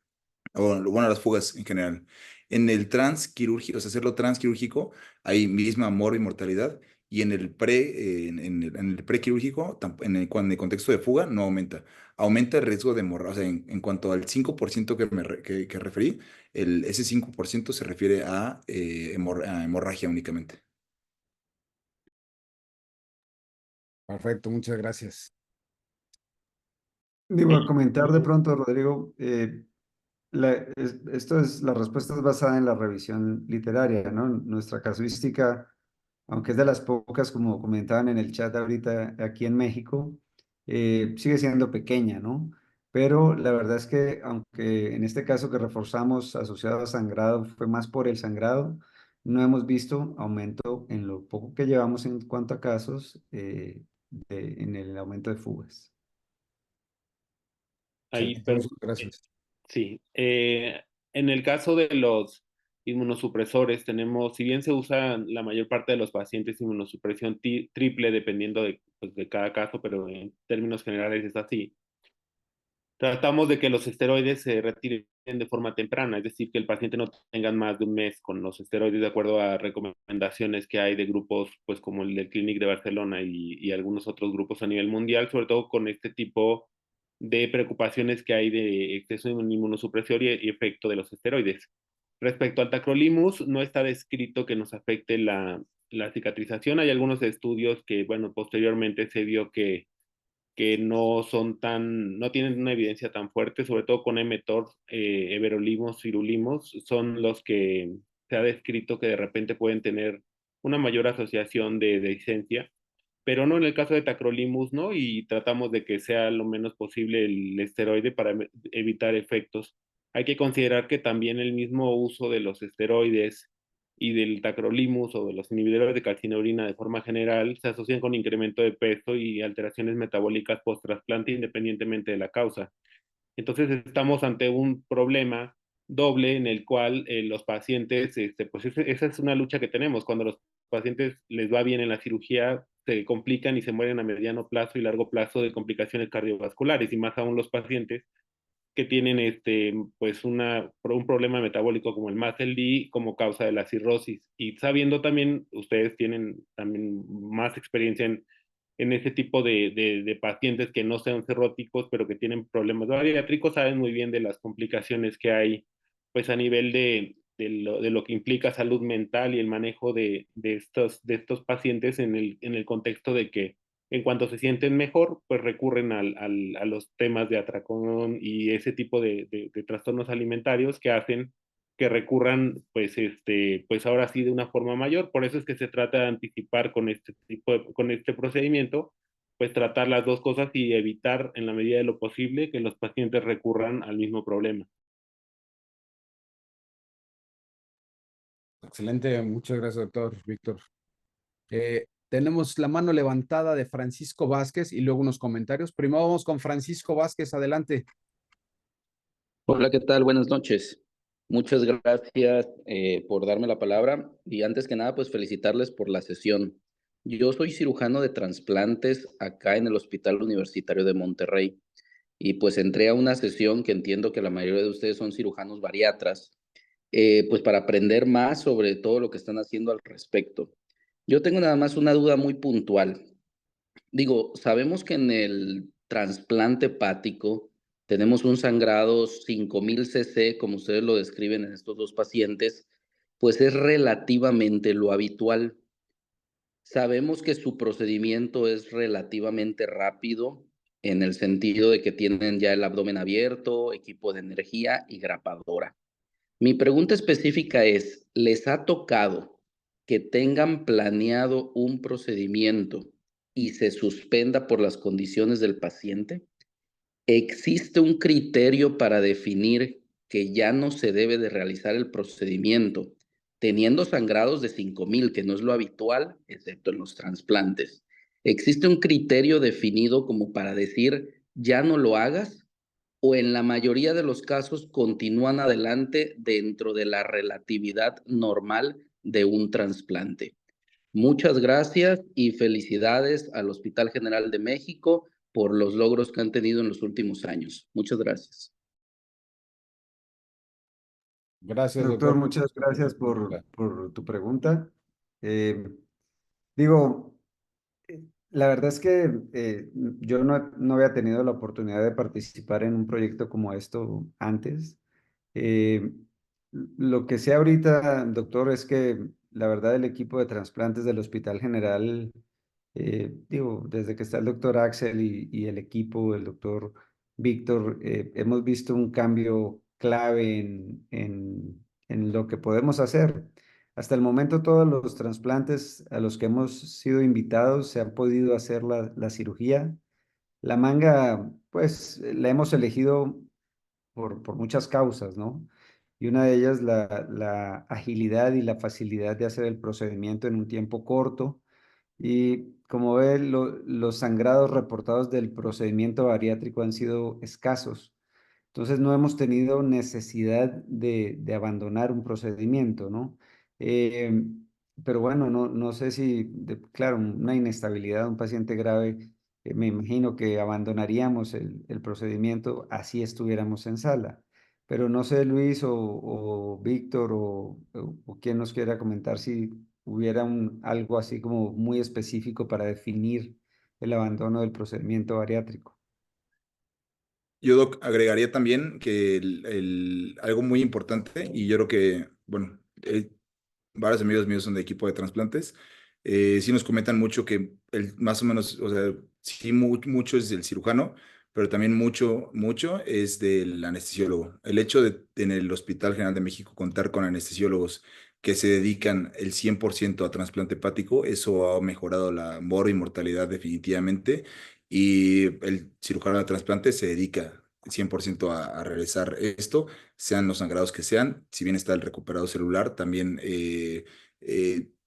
o bueno, las fugas en general. En el transquirúrgico, o sea, hacerlo transquirúrgico, hay misma mortalidad, y en el en el prequirúrgico, en el contexto de fuga, no aumenta. Aumenta el riesgo de hemorragia. O sea, en cuanto al 5% que referí, ese 5% se refiere a hemorragia únicamente. Perfecto, muchas gracias. Digo, a comentar de pronto, Rodrigo, la respuesta es basada en la revisión literaria, ¿no? Nuestra casuística, aunque es de las pocas, como comentaban en el chat ahorita aquí en México, sigue siendo pequeña, ¿no? Pero la verdad es que, aunque en este caso que reforzamos asociado a sangrado fue más por el sangrado, no hemos visto aumento en lo poco que llevamos en cuanto a casos en el aumento de fugas. Ahí, Excelente, muchas gracias. sí. En el caso de los inmunosupresores, tenemos, si bien se usa la mayor parte de los pacientes inmunosupresión triple, dependiendo pues, de cada caso, pero en términos generales es así. Tratamos de que los esteroides se retiren de forma temprana, es decir, que el paciente no tenga más de un mes con los esteroides, de acuerdo a recomendaciones que hay de grupos, pues como el del Clínic de Barcelona y algunos otros grupos a nivel mundial, sobre todo con este tipo de preocupaciones que hay de exceso de inmunosupresor y efecto de los esteroides. Respecto al tacrolimus, no está descrito que nos afecte la cicatrización. Hay algunos estudios que, bueno, posteriormente se vio que no son no tienen una evidencia tan fuerte, sobre todo con mTOR, everolimus, cirulimos, son los que se ha descrito que de repente pueden tener una mayor asociación de dehiscencia, pero no en el caso de tacrolimus, ¿no? Y tratamos de que sea lo menos posible el esteroide para evitar efectos. Hay que considerar que también el mismo uso de los esteroides y del tacrolimus o de los inhibidores de calcineurina de forma general se asocian con incremento de peso y alteraciones metabólicas post-trasplante independientemente de la causa. Entonces estamos ante un problema doble en el cual los pacientes, pues esa es una lucha que tenemos. Cuando los pacientes les va bien en la cirugía, se complican y se mueren a mediano plazo y largo plazo de complicaciones cardiovasculares, y más aún los pacientes que tienen pues un problema metabólico como el MASLD como causa de la cirrosis. Y sabiendo también, ustedes tienen también más experiencia en ese tipo de pacientes que no sean cirróticos, pero que tienen problemas bariátricos, saben muy bien de las complicaciones que hay, pues a nivel de lo que implica salud mental y el manejo de estos pacientes en el contexto de que en cuanto se sienten mejor, pues recurren a los temas de atracón y ese tipo de trastornos alimentarios que hacen que recurran, pues ahora sí de una forma mayor. Por eso es que se trata de anticipar con con este procedimiento, pues tratar las dos cosas y evitar en la medida de lo posible que los pacientes recurran al mismo problema. Excelente, muchas gracias, doctor Víctor. Tenemos la mano levantada de Francisco Vázquez y luego unos comentarios. Primero vamos con Francisco Vázquez, adelante. Hola, ¿qué tal? Buenas noches. Muchas gracias por darme la palabra y antes que nada, pues felicitarles por la sesión. Yo soy cirujano de trasplantes acá en el Hospital Universitario de Monterrey y pues entré a una sesión que entiendo que la mayoría de ustedes son cirujanos bariatras, pues para aprender más sobre todo lo que están haciendo al respecto. Yo tengo nada más una duda muy puntual. Digo, sabemos que en el trasplante hepático tenemos un sangrado 5000 cc, como ustedes lo describen en estos dos pacientes, pues es relativamente lo habitual. Sabemos que su procedimiento es relativamente rápido en el sentido de que tienen ya el abdomen abierto, equipo de energía y grapadora. Mi pregunta específica es, ¿les ha tocado que tengan planeado un procedimiento y se suspenda por las condiciones del paciente? ¿Existe un criterio para definir que ya no se debe de realizar el procedimiento, teniendo sangrados de 5000, que no es lo habitual, excepto en los trasplantes? ¿Existe un criterio definido como para decir, ya no lo hagas? ¿O en la mayoría de los casos continúan adelante dentro de la relatividad normal de un trasplante? Muchas gracias y felicidades al Hospital General de México por los logros que han tenido en los últimos años. Muchas gracias. Gracias, Doctor, doctor. muchas gracias por tu pregunta. Eh, digo, la verdad es que yo no había tenido la oportunidad de participar en un proyecto como esto antes. Eh, lo que sé ahorita, doctor, es que la verdad el equipo de trasplantes del Hospital General, digo, desde que está el doctor Axel y el equipo, el doctor Víctor, hemos visto un cambio clave en lo que podemos hacer. Hasta el momento todos los trasplantes a los que hemos sido invitados se han podido hacer la cirugía. La manga, pues la hemos elegido por muchas causas, ¿no? Y una de ellas la agilidad y la facilidad de hacer el procedimiento en un tiempo corto. Y como ve, los sangrados reportados del procedimiento bariátrico han sido escasos. Entonces no hemos tenido necesidad de abandonar un procedimiento, ¿no? Eh, pero bueno, no sé si, claro, una inestabilidad, un paciente grave, me imagino que abandonaríamos el procedimiento así estuviéramos en sala. Pero no sé, Luis o Víctor o quien nos quiera comentar si hubiera algo así como muy específico para definir el abandono del procedimiento bariátrico. Yo, Doc, agregaría también que algo muy importante, y yo creo que, bueno, varios amigos míos son de equipo de trasplantes, sí nos comentan mucho que más o menos, o sea, sí mucho es del cirujano, pero también mucho es del anestesiólogo. El hecho de en el Hospital General de México contar con anestesiólogos que se dedican el 100% a trasplante hepático, eso ha mejorado la mortalidad definitivamente, y el cirujano de trasplante se dedica 100% a realizar esto, sean los sangrados que sean. Si bien está el recuperado celular, también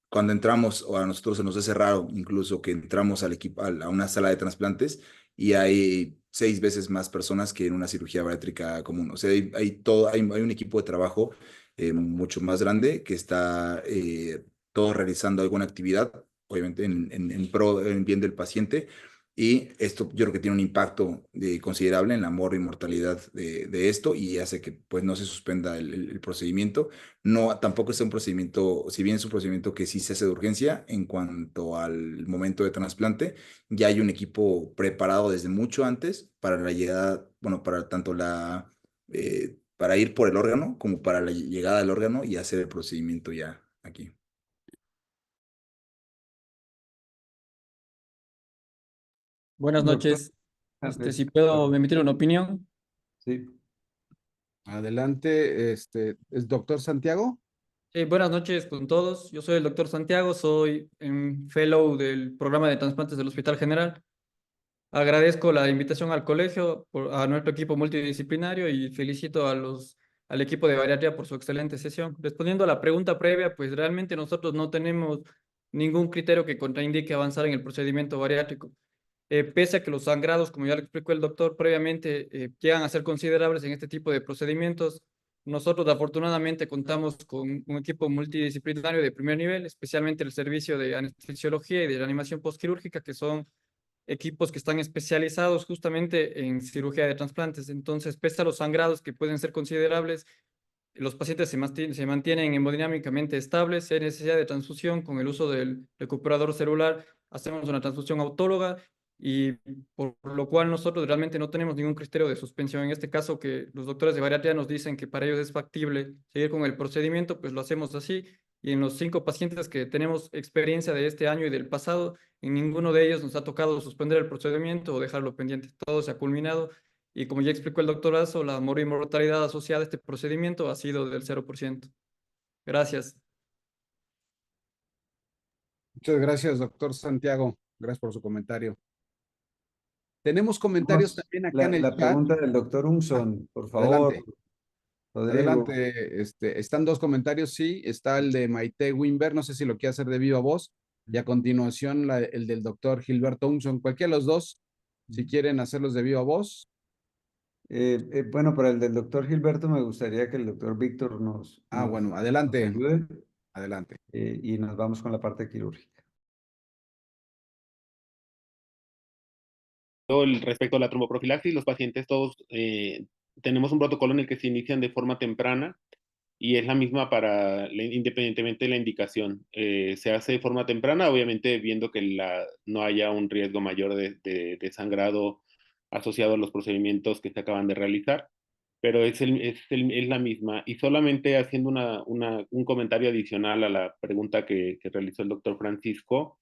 cuando entramos, o a nosotros se nos hace raro incluso que entramos al equipo, a una sala de trasplantes y hay 6 veces más personas que en una cirugía bariátrica común. O sea, hay un equipo de trabajo mucho más grande que está todo realizando alguna actividad, obviamente en bien del paciente. Y esto yo creo que tiene un impacto considerable en la mortalidad de esto, y hace que pues no se suspenda el procedimiento. No, tampoco es un procedimiento, si bien es un procedimiento que sí se hace de urgencia, en cuanto al momento de trasplante, ya hay un equipo preparado desde mucho antes para la llegada, bueno, para tanto para ir por el órgano como para la llegada del órgano y hacer el procedimiento ya aquí. Buenas Doctor, noches. Si puedo emitir una opinión. sí. Adelante, ¿es doctor Santiago? Buenas noches con todos. Yo soy el doctor Santiago, soy un fellow del programa de trasplantes del Hospital General. Agradezco la invitación al colegio, a nuestro equipo multidisciplinario y felicito al equipo de bariatría por su excelente sesión. Respondiendo a la pregunta previa, pues realmente nosotros no tenemos ningún criterio que contraindique avanzar en el procedimiento bariátrico. Pese a que los sangrados, como ya lo explicó el doctor previamente, llegan a ser considerables en este tipo de procedimientos, nosotros afortunadamente contamos con un equipo multidisciplinario de primer nivel, especialmente el servicio de anestesiología y de reanimación postquirúrgica, que son equipos que están especializados justamente en cirugía de trasplantes. Entonces, pese a los sangrados que pueden ser considerables, los pacientes se mantienen hemodinámicamente estables. Si hay necesidad de transfusión con el uso del recuperador celular, hacemos una transfusión autóloga, y por lo cual nosotros realmente no tenemos ningún criterio de suspensión. En este caso, que los doctores de bariatría nos dicen que para ellos es factible seguir con el procedimiento, pues lo hacemos así. Y en los 5 pacientes que tenemos experiencia de este año y del pasado, en ninguno de ellos nos ha tocado suspender el procedimiento o dejarlo pendiente. Todo se ha culminado, y como ya explicó el doctor Azo, la mortalidad asociada a este procedimiento ha sido del 0%. Gracias. Muchas gracias, doctor Santiago. Gracias por su comentario. Tenemos comentarios también acá en el La chat. pregunta del doctor Unson, por favor, Adelante, Rodrigo. adelante. Están dos comentarios, sí. Está el de Maite Wimber, no sé si lo quiere hacer de viva voz. Y a continuación el del doctor Gilberto Unson. Cualquiera de los dos, si quieren hacerlos de viva voz. Bueno, para el del doctor Gilberto me gustaría que el doctor Víctor nos Bueno, adelante. ayude. Adelante. Y nos vamos con la parte quirúrgica. Respecto a la tromboprofilaxis, los pacientes todos tenemos un protocolo en el que se inician de forma temprana y es la misma independientemente de la indicación. Se hace de forma temprana, obviamente viendo que no haya un riesgo mayor de sangrado asociado a los procedimientos que se acaban de realizar, pero es la misma. Y solamente haciendo un comentario adicional a la pregunta que realizó el doctor Francisco,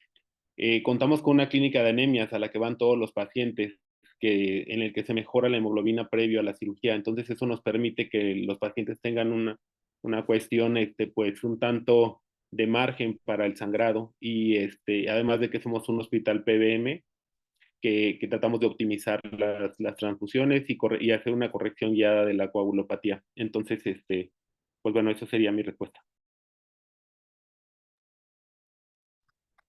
contamos con una clínica de anemias a la que van todos los pacientes, en el que se mejora la hemoglobina previo a la cirugía. Entonces eso nos permite que los pacientes tengan una cuestión, pues un tanto de margen para el sangrado y además de que somos un hospital PBM que tratamos de optimizar las transfusiones y hacer una corrección guiada de la coagulopatía. Entonces, pues bueno, eso sería mi respuesta.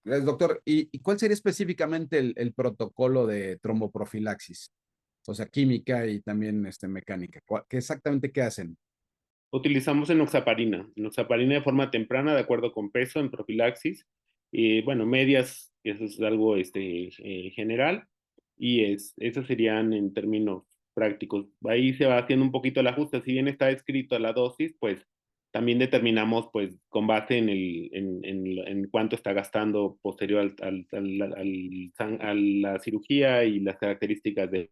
Gracias, doctor. ¿Y cuál sería específicamente el protocolo de tromboprofilaxis? O sea, química y también mecánica. Exactamente qué hacen? Utilizamos enoxaparina de forma temprana, de acuerdo con peso, en profilaxis. Y bueno, medias, eso es algo general. Y eso serían en términos prácticos. Ahí se va haciendo un poquito el ajuste. Si bien está escrito la dosis, pues también determinamos, pues, con base en cuánto está gastando posterior a la cirugía y las características de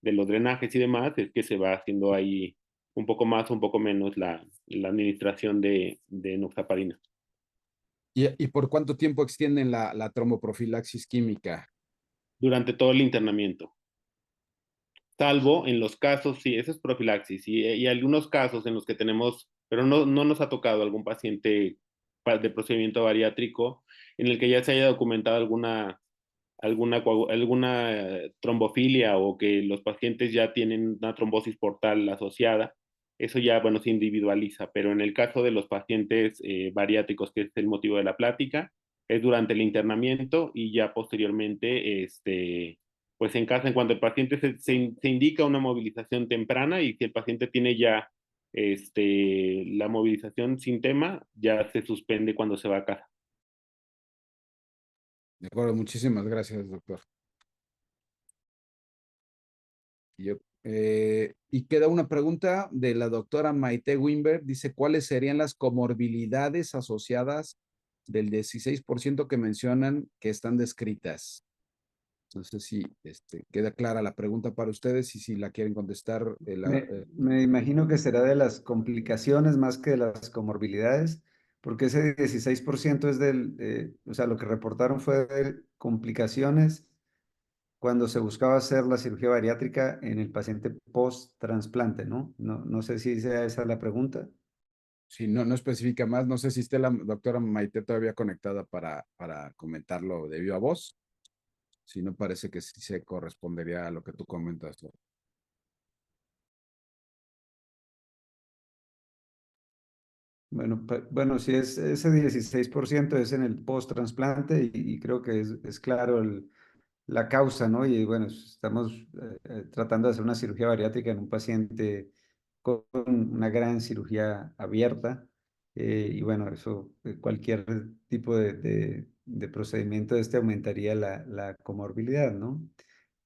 los drenajes y demás, es que se va haciendo ahí un poco más o un poco menos la administración de enoxaparina. ¿Y por cuánto tiempo extienden la tromboprofilaxis química? Durante todo el internamiento. Salvo en los casos, sí, eso es profilaxis, y algunos casos en los que tenemos, pero no nos ha tocado algún paciente de procedimiento bariátrico en el que ya se haya documentado alguna trombofilia o que los pacientes ya tienen una trombosis portal asociada. Eso ya, bueno, se individualiza, pero en el caso de los pacientes bariátricos, que es el motivo de la plática, es durante el internamiento y ya posteriormente, pues en casa, en cuanto el paciente se indica una movilización temprana y si el paciente tiene ya la movilización sin tema, ya se suspende cuando se va a casa. De acuerdo, muchísimas gracias, doctor. Y queda una pregunta de la doctora Maite Wimber. Dice, ¿cuáles serían las comorbilidades asociadas del 16% que mencionan que están descritas? No sé si queda clara la pregunta para ustedes y si la quieren contestar. Me imagino que será de las complicaciones más que de las comorbilidades, porque ese 16% es o sea, lo que reportaron fue de complicaciones cuando se buscaba hacer la cirugía bariátrica en el paciente post-trasplante, ¿no? No sé si sea esa la pregunta. Si no especifica más, no sé si esté la doctora Maite todavía conectada para comentarlo de viva voz. Si no, parece que sí se correspondería a lo que tú comentas. Bueno, si es ese 16% es en el post-trasplante y creo que es claro la causa, ¿no? Y bueno, estamos tratando de hacer una cirugía bariátrica en un paciente con una gran cirugía abierta. Y bueno, eso, cualquier tipo de procedimiento de aumentaría la comorbilidad, ¿no?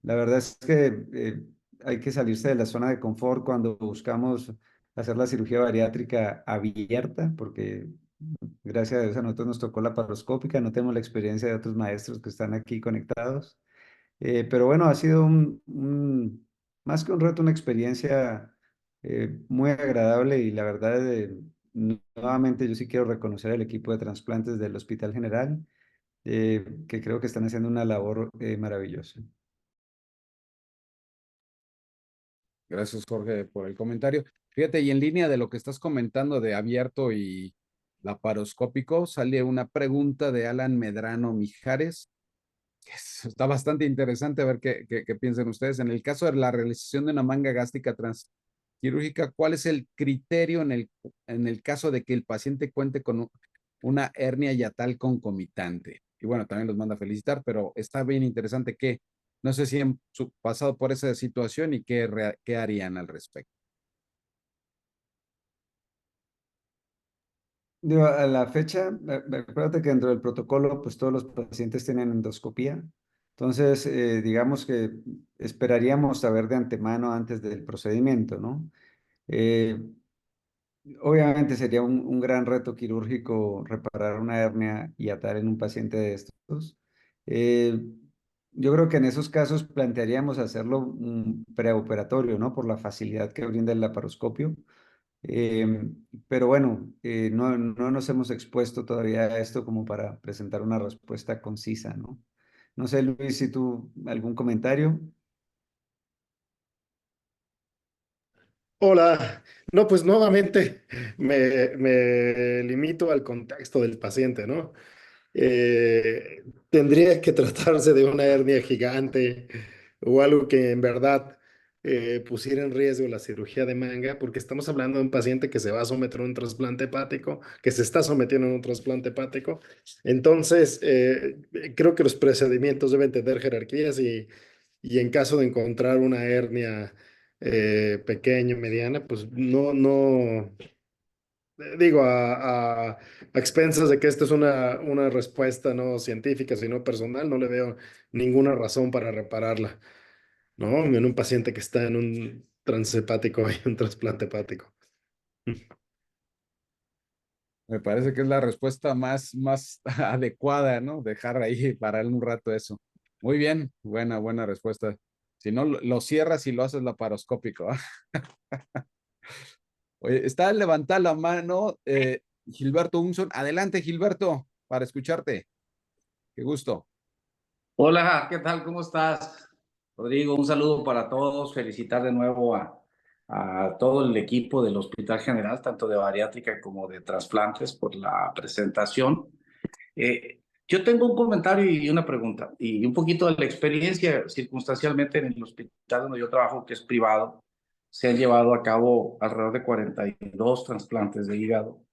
La verdad es que hay que salirse de la zona de confort cuando buscamos hacer la cirugía bariátrica abierta, porque gracias a Dios a nosotros nos tocó la paroscópica, no tenemos la experiencia de otros maestros que están aquí conectados. Pero bueno, ha sido más que un reto, una experiencia muy agradable y la verdad, nuevamente yo sí quiero reconocer al equipo de trasplantes del Hospital General, que creo que están haciendo una labor maravillosa. Gracias, Jorge, por el comentario. Fíjate, y en línea de lo que estás comentando de abierto y laparoscópico, sale una pregunta de Alan Medrano Mijares. Está bastante interesante a ver qué piensan ustedes. En el caso de la realización de una manga gástrica transquirúrgica, ¿cuál es el criterio en el caso de que el paciente cuente con una hernia yatal concomitante? Y bueno, también los manda a felicitar, pero está bien interesante que no sé si han pasado por esa situación y qué harían al respecto. Digo, a la fecha, acuérdate que dentro del protocolo, pues todos los pacientes tienen endoscopía. Entonces, digamos que esperaríamos saber de antemano antes del procedimiento, ¿no? Eh, Obviamente sería un gran reto quirúrgico reparar una hernia y atar en un paciente de estos. Eh, yo creo que en esos casos plantearíamos hacerlo preoperatorio, ¿no? Por la facilidad que brinda el laparoscopio. Pero bueno, no nos hemos expuesto todavía a esto como para presentar una respuesta concisa, ¿no? No sé, Luis, si tú algún comentario. Hola, no, pues nuevamente me limito al contexto del paciente, ¿no? Tendría que tratarse de una hernia gigante o algo que en verdad pusiera en riesgo la cirugía de manga, porque estamos hablando de un paciente que se va a someter a un trasplante hepático, que se está sometiendo a un trasplante hepático. Entonces, creo que los procedimientos deben tener jerarquías y en caso de encontrar una hernia pequeña, mediana, pues digo, a expensas de que esta es una respuesta no científica, sino personal, no le veo ninguna razón para repararla, ¿no? En un paciente que está en un transhepático y un trasplante hepático. Me parece que es la respuesta más adecuada, ¿no? Dejar ahí, parar un rato eso. Muy bien, buena respuesta. Si no, lo cierras y lo haces laparoscópico. ¿Ah? Oye, está levantada la mano Gilberto Unson. Adelante, Gilberto, para escucharte. Qué gusto. Hola, ¿qué tal? ¿Cómo estás? Rodrigo, un saludo para todos. Felicitar de nuevo a todo el equipo del Hospital General, tanto de bariátrica como de trasplantes, por la presentación. Yo tengo un comentario y una pregunta, y un poquito de la experiencia circunstancialmente en el hospital donde yo trabajo, que es privado. Se han llevado a cabo alrededor de 42 trasplantes de hígado.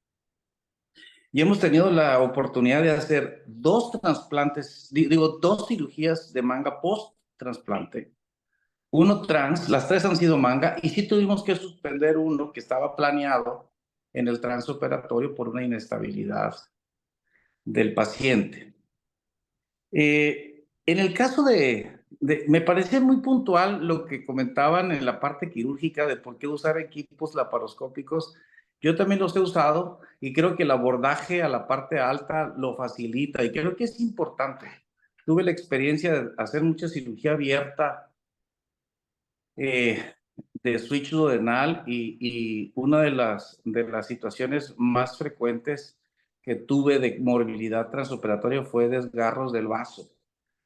Y hemos tenido la oportunidad de hacer dos trasplantes, digo, dos cirugías de manga post-trasplante. Uno trans, las tres han sido manga, y sí tuvimos que suspender uno que estaba planeado en el transoperatorio por una inestabilidad del paciente. En el caso me parece muy puntual lo que comentaban en la parte quirúrgica de por qué usar equipos laparoscópicos. Yo también los he usado y creo que el abordaje a la parte alta lo facilita y creo que es importante. Tuve la experiencia de hacer mucha cirugía abierta de switch duodenal y una de las situaciones más frecuentes que tuve de morbilidad transoperatoria fue desgarros del vaso.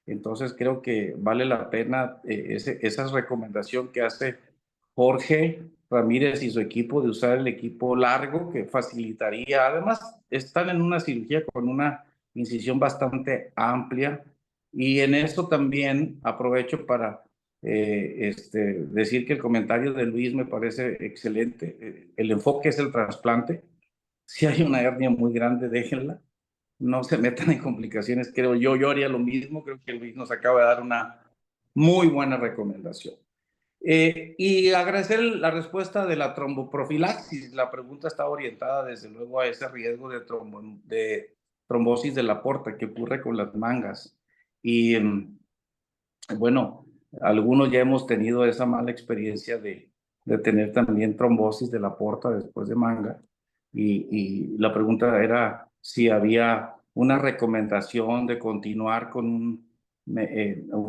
Entonces creo que vale la pena esa recomendación que hace Jorge Ramírez y su equipo de usar el equipo largo, que facilitaría. Además, están en una cirugía con una incisión bastante amplia, y en eso también aprovecho para decir que el comentario de Luis me parece excelente. El enfoque es el trasplante. Si hay una hernia muy grande, déjenla, no se metan en complicaciones. Creo yo haría lo mismo. Creo que Luis nos acaba de dar una muy buena recomendación. Y agradecer la respuesta de la tromboprofilaxis. La pregunta está orientada desde luego a ese riesgo de trombosis de la porta que ocurre con las mangas. Y bueno, algunos ya hemos tenido esa mala experiencia de tener también trombosis de la porta después de manga. Y la pregunta era si había una recomendación de continuar con un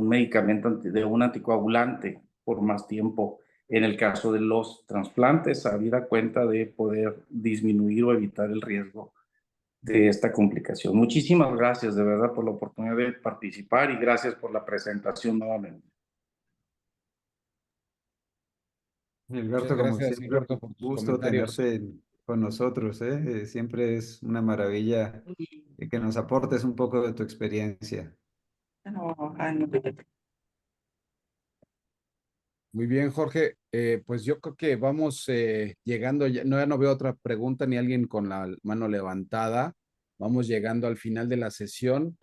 medicamento de un anticoagulante por más tiempo en el caso de los trasplantes, habida cuenta de poder disminuir o evitar el riesgo de esta complicación. Muchísimas gracias de verdad por la oportunidad de participar y gracias por la presentación nuevamente. Gilberto, Muchas como gracias, siempre, Gilberto, un por tus gusto comentarios. tenerte con nosotros, ¿eh? Siempre es una maravilla que nos aportes un poco de tu experiencia. Muy bien, Jorge. Pues yo creo que vamos llegando, ya no veo otra pregunta ni alguien con la mano levantada. Vamos llegando al final de la sesión.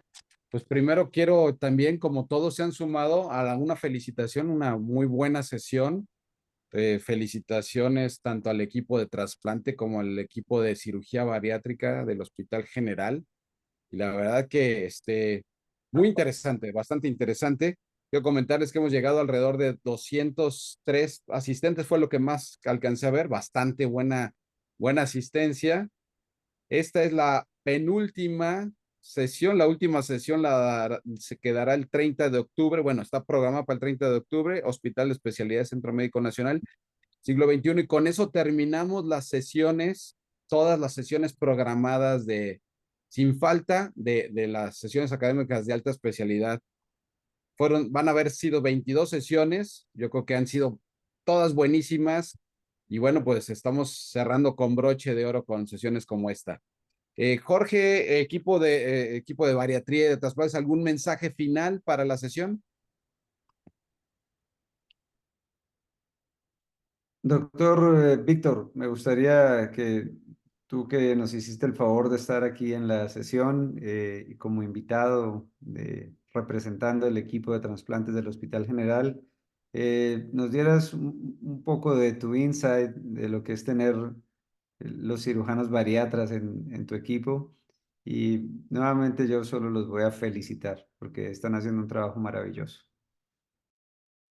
Pues primero quiero también, como todos se han sumado, a una felicitación, una muy buena sesión. Felicitaciones tanto al equipo de trasplante como al equipo de cirugía bariátrica del Hospital General. Y la verdad que muy interesante, bastante interesante. Quiero comentarles que hemos llegado alrededor de 203 asistentes, fue lo que más alcancé a ver, bastante buena asistencia. Esta es la penúltima sesión, la última sesión se quedará el 30 de octubre, bueno, está programada para el 30 de octubre, Hospital de Especialidades Centro Médico Nacional, siglo XXI, y con eso terminamos las sesiones, todas las sesiones programadas sin falta de las sesiones académicas de alta especialidad. Van a haber sido 22 sesiones, yo creo que han sido todas buenísimas, y bueno, pues estamos cerrando con broche de oro con sesiones como esta. Jorge, equipo de bariatría y de trasplantes, ¿algún mensaje final para la sesión? Doctor Víctor, me gustaría que tú que nos hiciste el favor de estar aquí en la sesión y como invitado representando el equipo de trasplantes del Hospital General, nos dieras un poco de tu insight de lo que es tener los cirujanos bariatras en tu equipo. Y nuevamente yo solo los voy a felicitar porque están haciendo un trabajo maravilloso.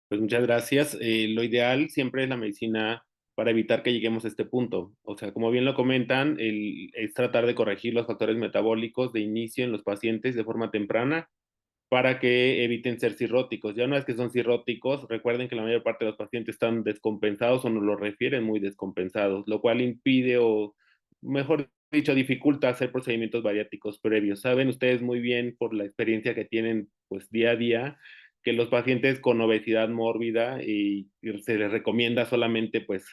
Pues muchas gracias. Lo ideal siempre es la medicina para evitar que lleguemos a este punto. O sea, como bien lo comentan, es tratar de corregir los factores metabólicos de inicio en los pacientes de forma temprana para que eviten ser cirróticos. Ya una vez que son cirróticos, recuerden que la mayor parte de los pacientes están descompensados o nos lo refieren muy descompensados, lo cual impide o, mejor dicho, dificulta hacer procedimientos bariátricos previos. Saben ustedes muy bien por la experiencia que tienen pues día a día que los pacientes con obesidad mórbida y se les recomienda solamente pues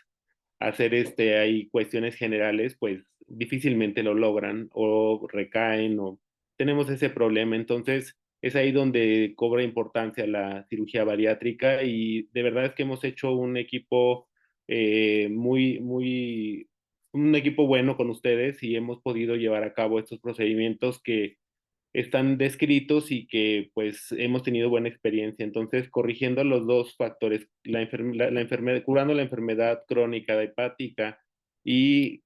hacer hay cuestiones generales, pues difícilmente lo logran o recaen o tenemos ese problema. Entonces, es ahí donde cobra importancia la cirugía bariátrica y de verdad es que hemos hecho un equipo un equipo bueno con ustedes y hemos podido llevar a cabo estos procedimientos que están descritos y que pues hemos tenido buena experiencia. Entonces, corrigiendo los dos factores, la enfermedad, curando la enfermedad crónica hepática y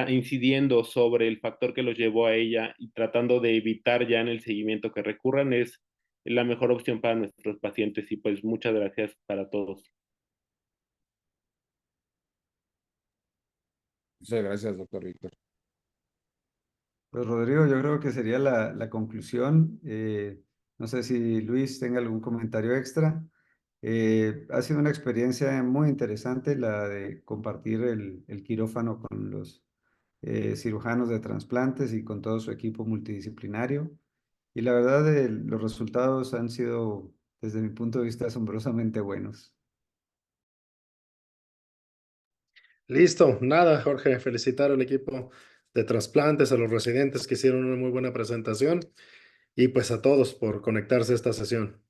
incidiendo sobre el factor que los llevó a ella y tratando de evitar ya en el seguimiento que recurran es la mejor opción para nuestros pacientes y pues muchas gracias para todos. Muchas gracias, doctor Víctor. Pues Rodrigo, yo creo que sería la conclusión. No sé si Luis tenga algún comentario extra. Ha sido una experiencia muy interesante la de compartir el quirófano con los cirujanos de trasplantes y con todo su equipo multidisciplinario. Y la verdad, los resultados han sido, desde mi punto de vista, asombrosamente buenos. Listo, nada, Jorge, felicitar al equipo de trasplantes, a los residentes que hicieron una muy buena presentación y pues a todos por conectarse a esta sesión.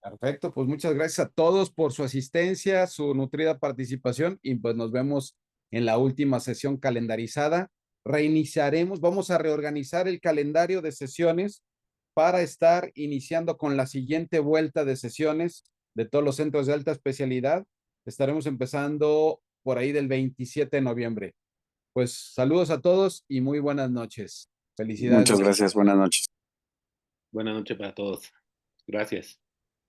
Perfecto, pues muchas gracias a todos por su asistencia, su nutrida participación y pues nos vemos en la última sesión calendarizada. Reiniciaremos, vamos a reorganizar el calendario de sesiones para estar iniciando con la siguiente vuelta de sesiones de todos los centros de alta especialidad. Estaremos empezando por ahí del 27 de noviembre. Pues saludos a todos y muy buenas noches. Felicidades. Muchas gracias, buenas noches. Buenas noches para todos. Gracias.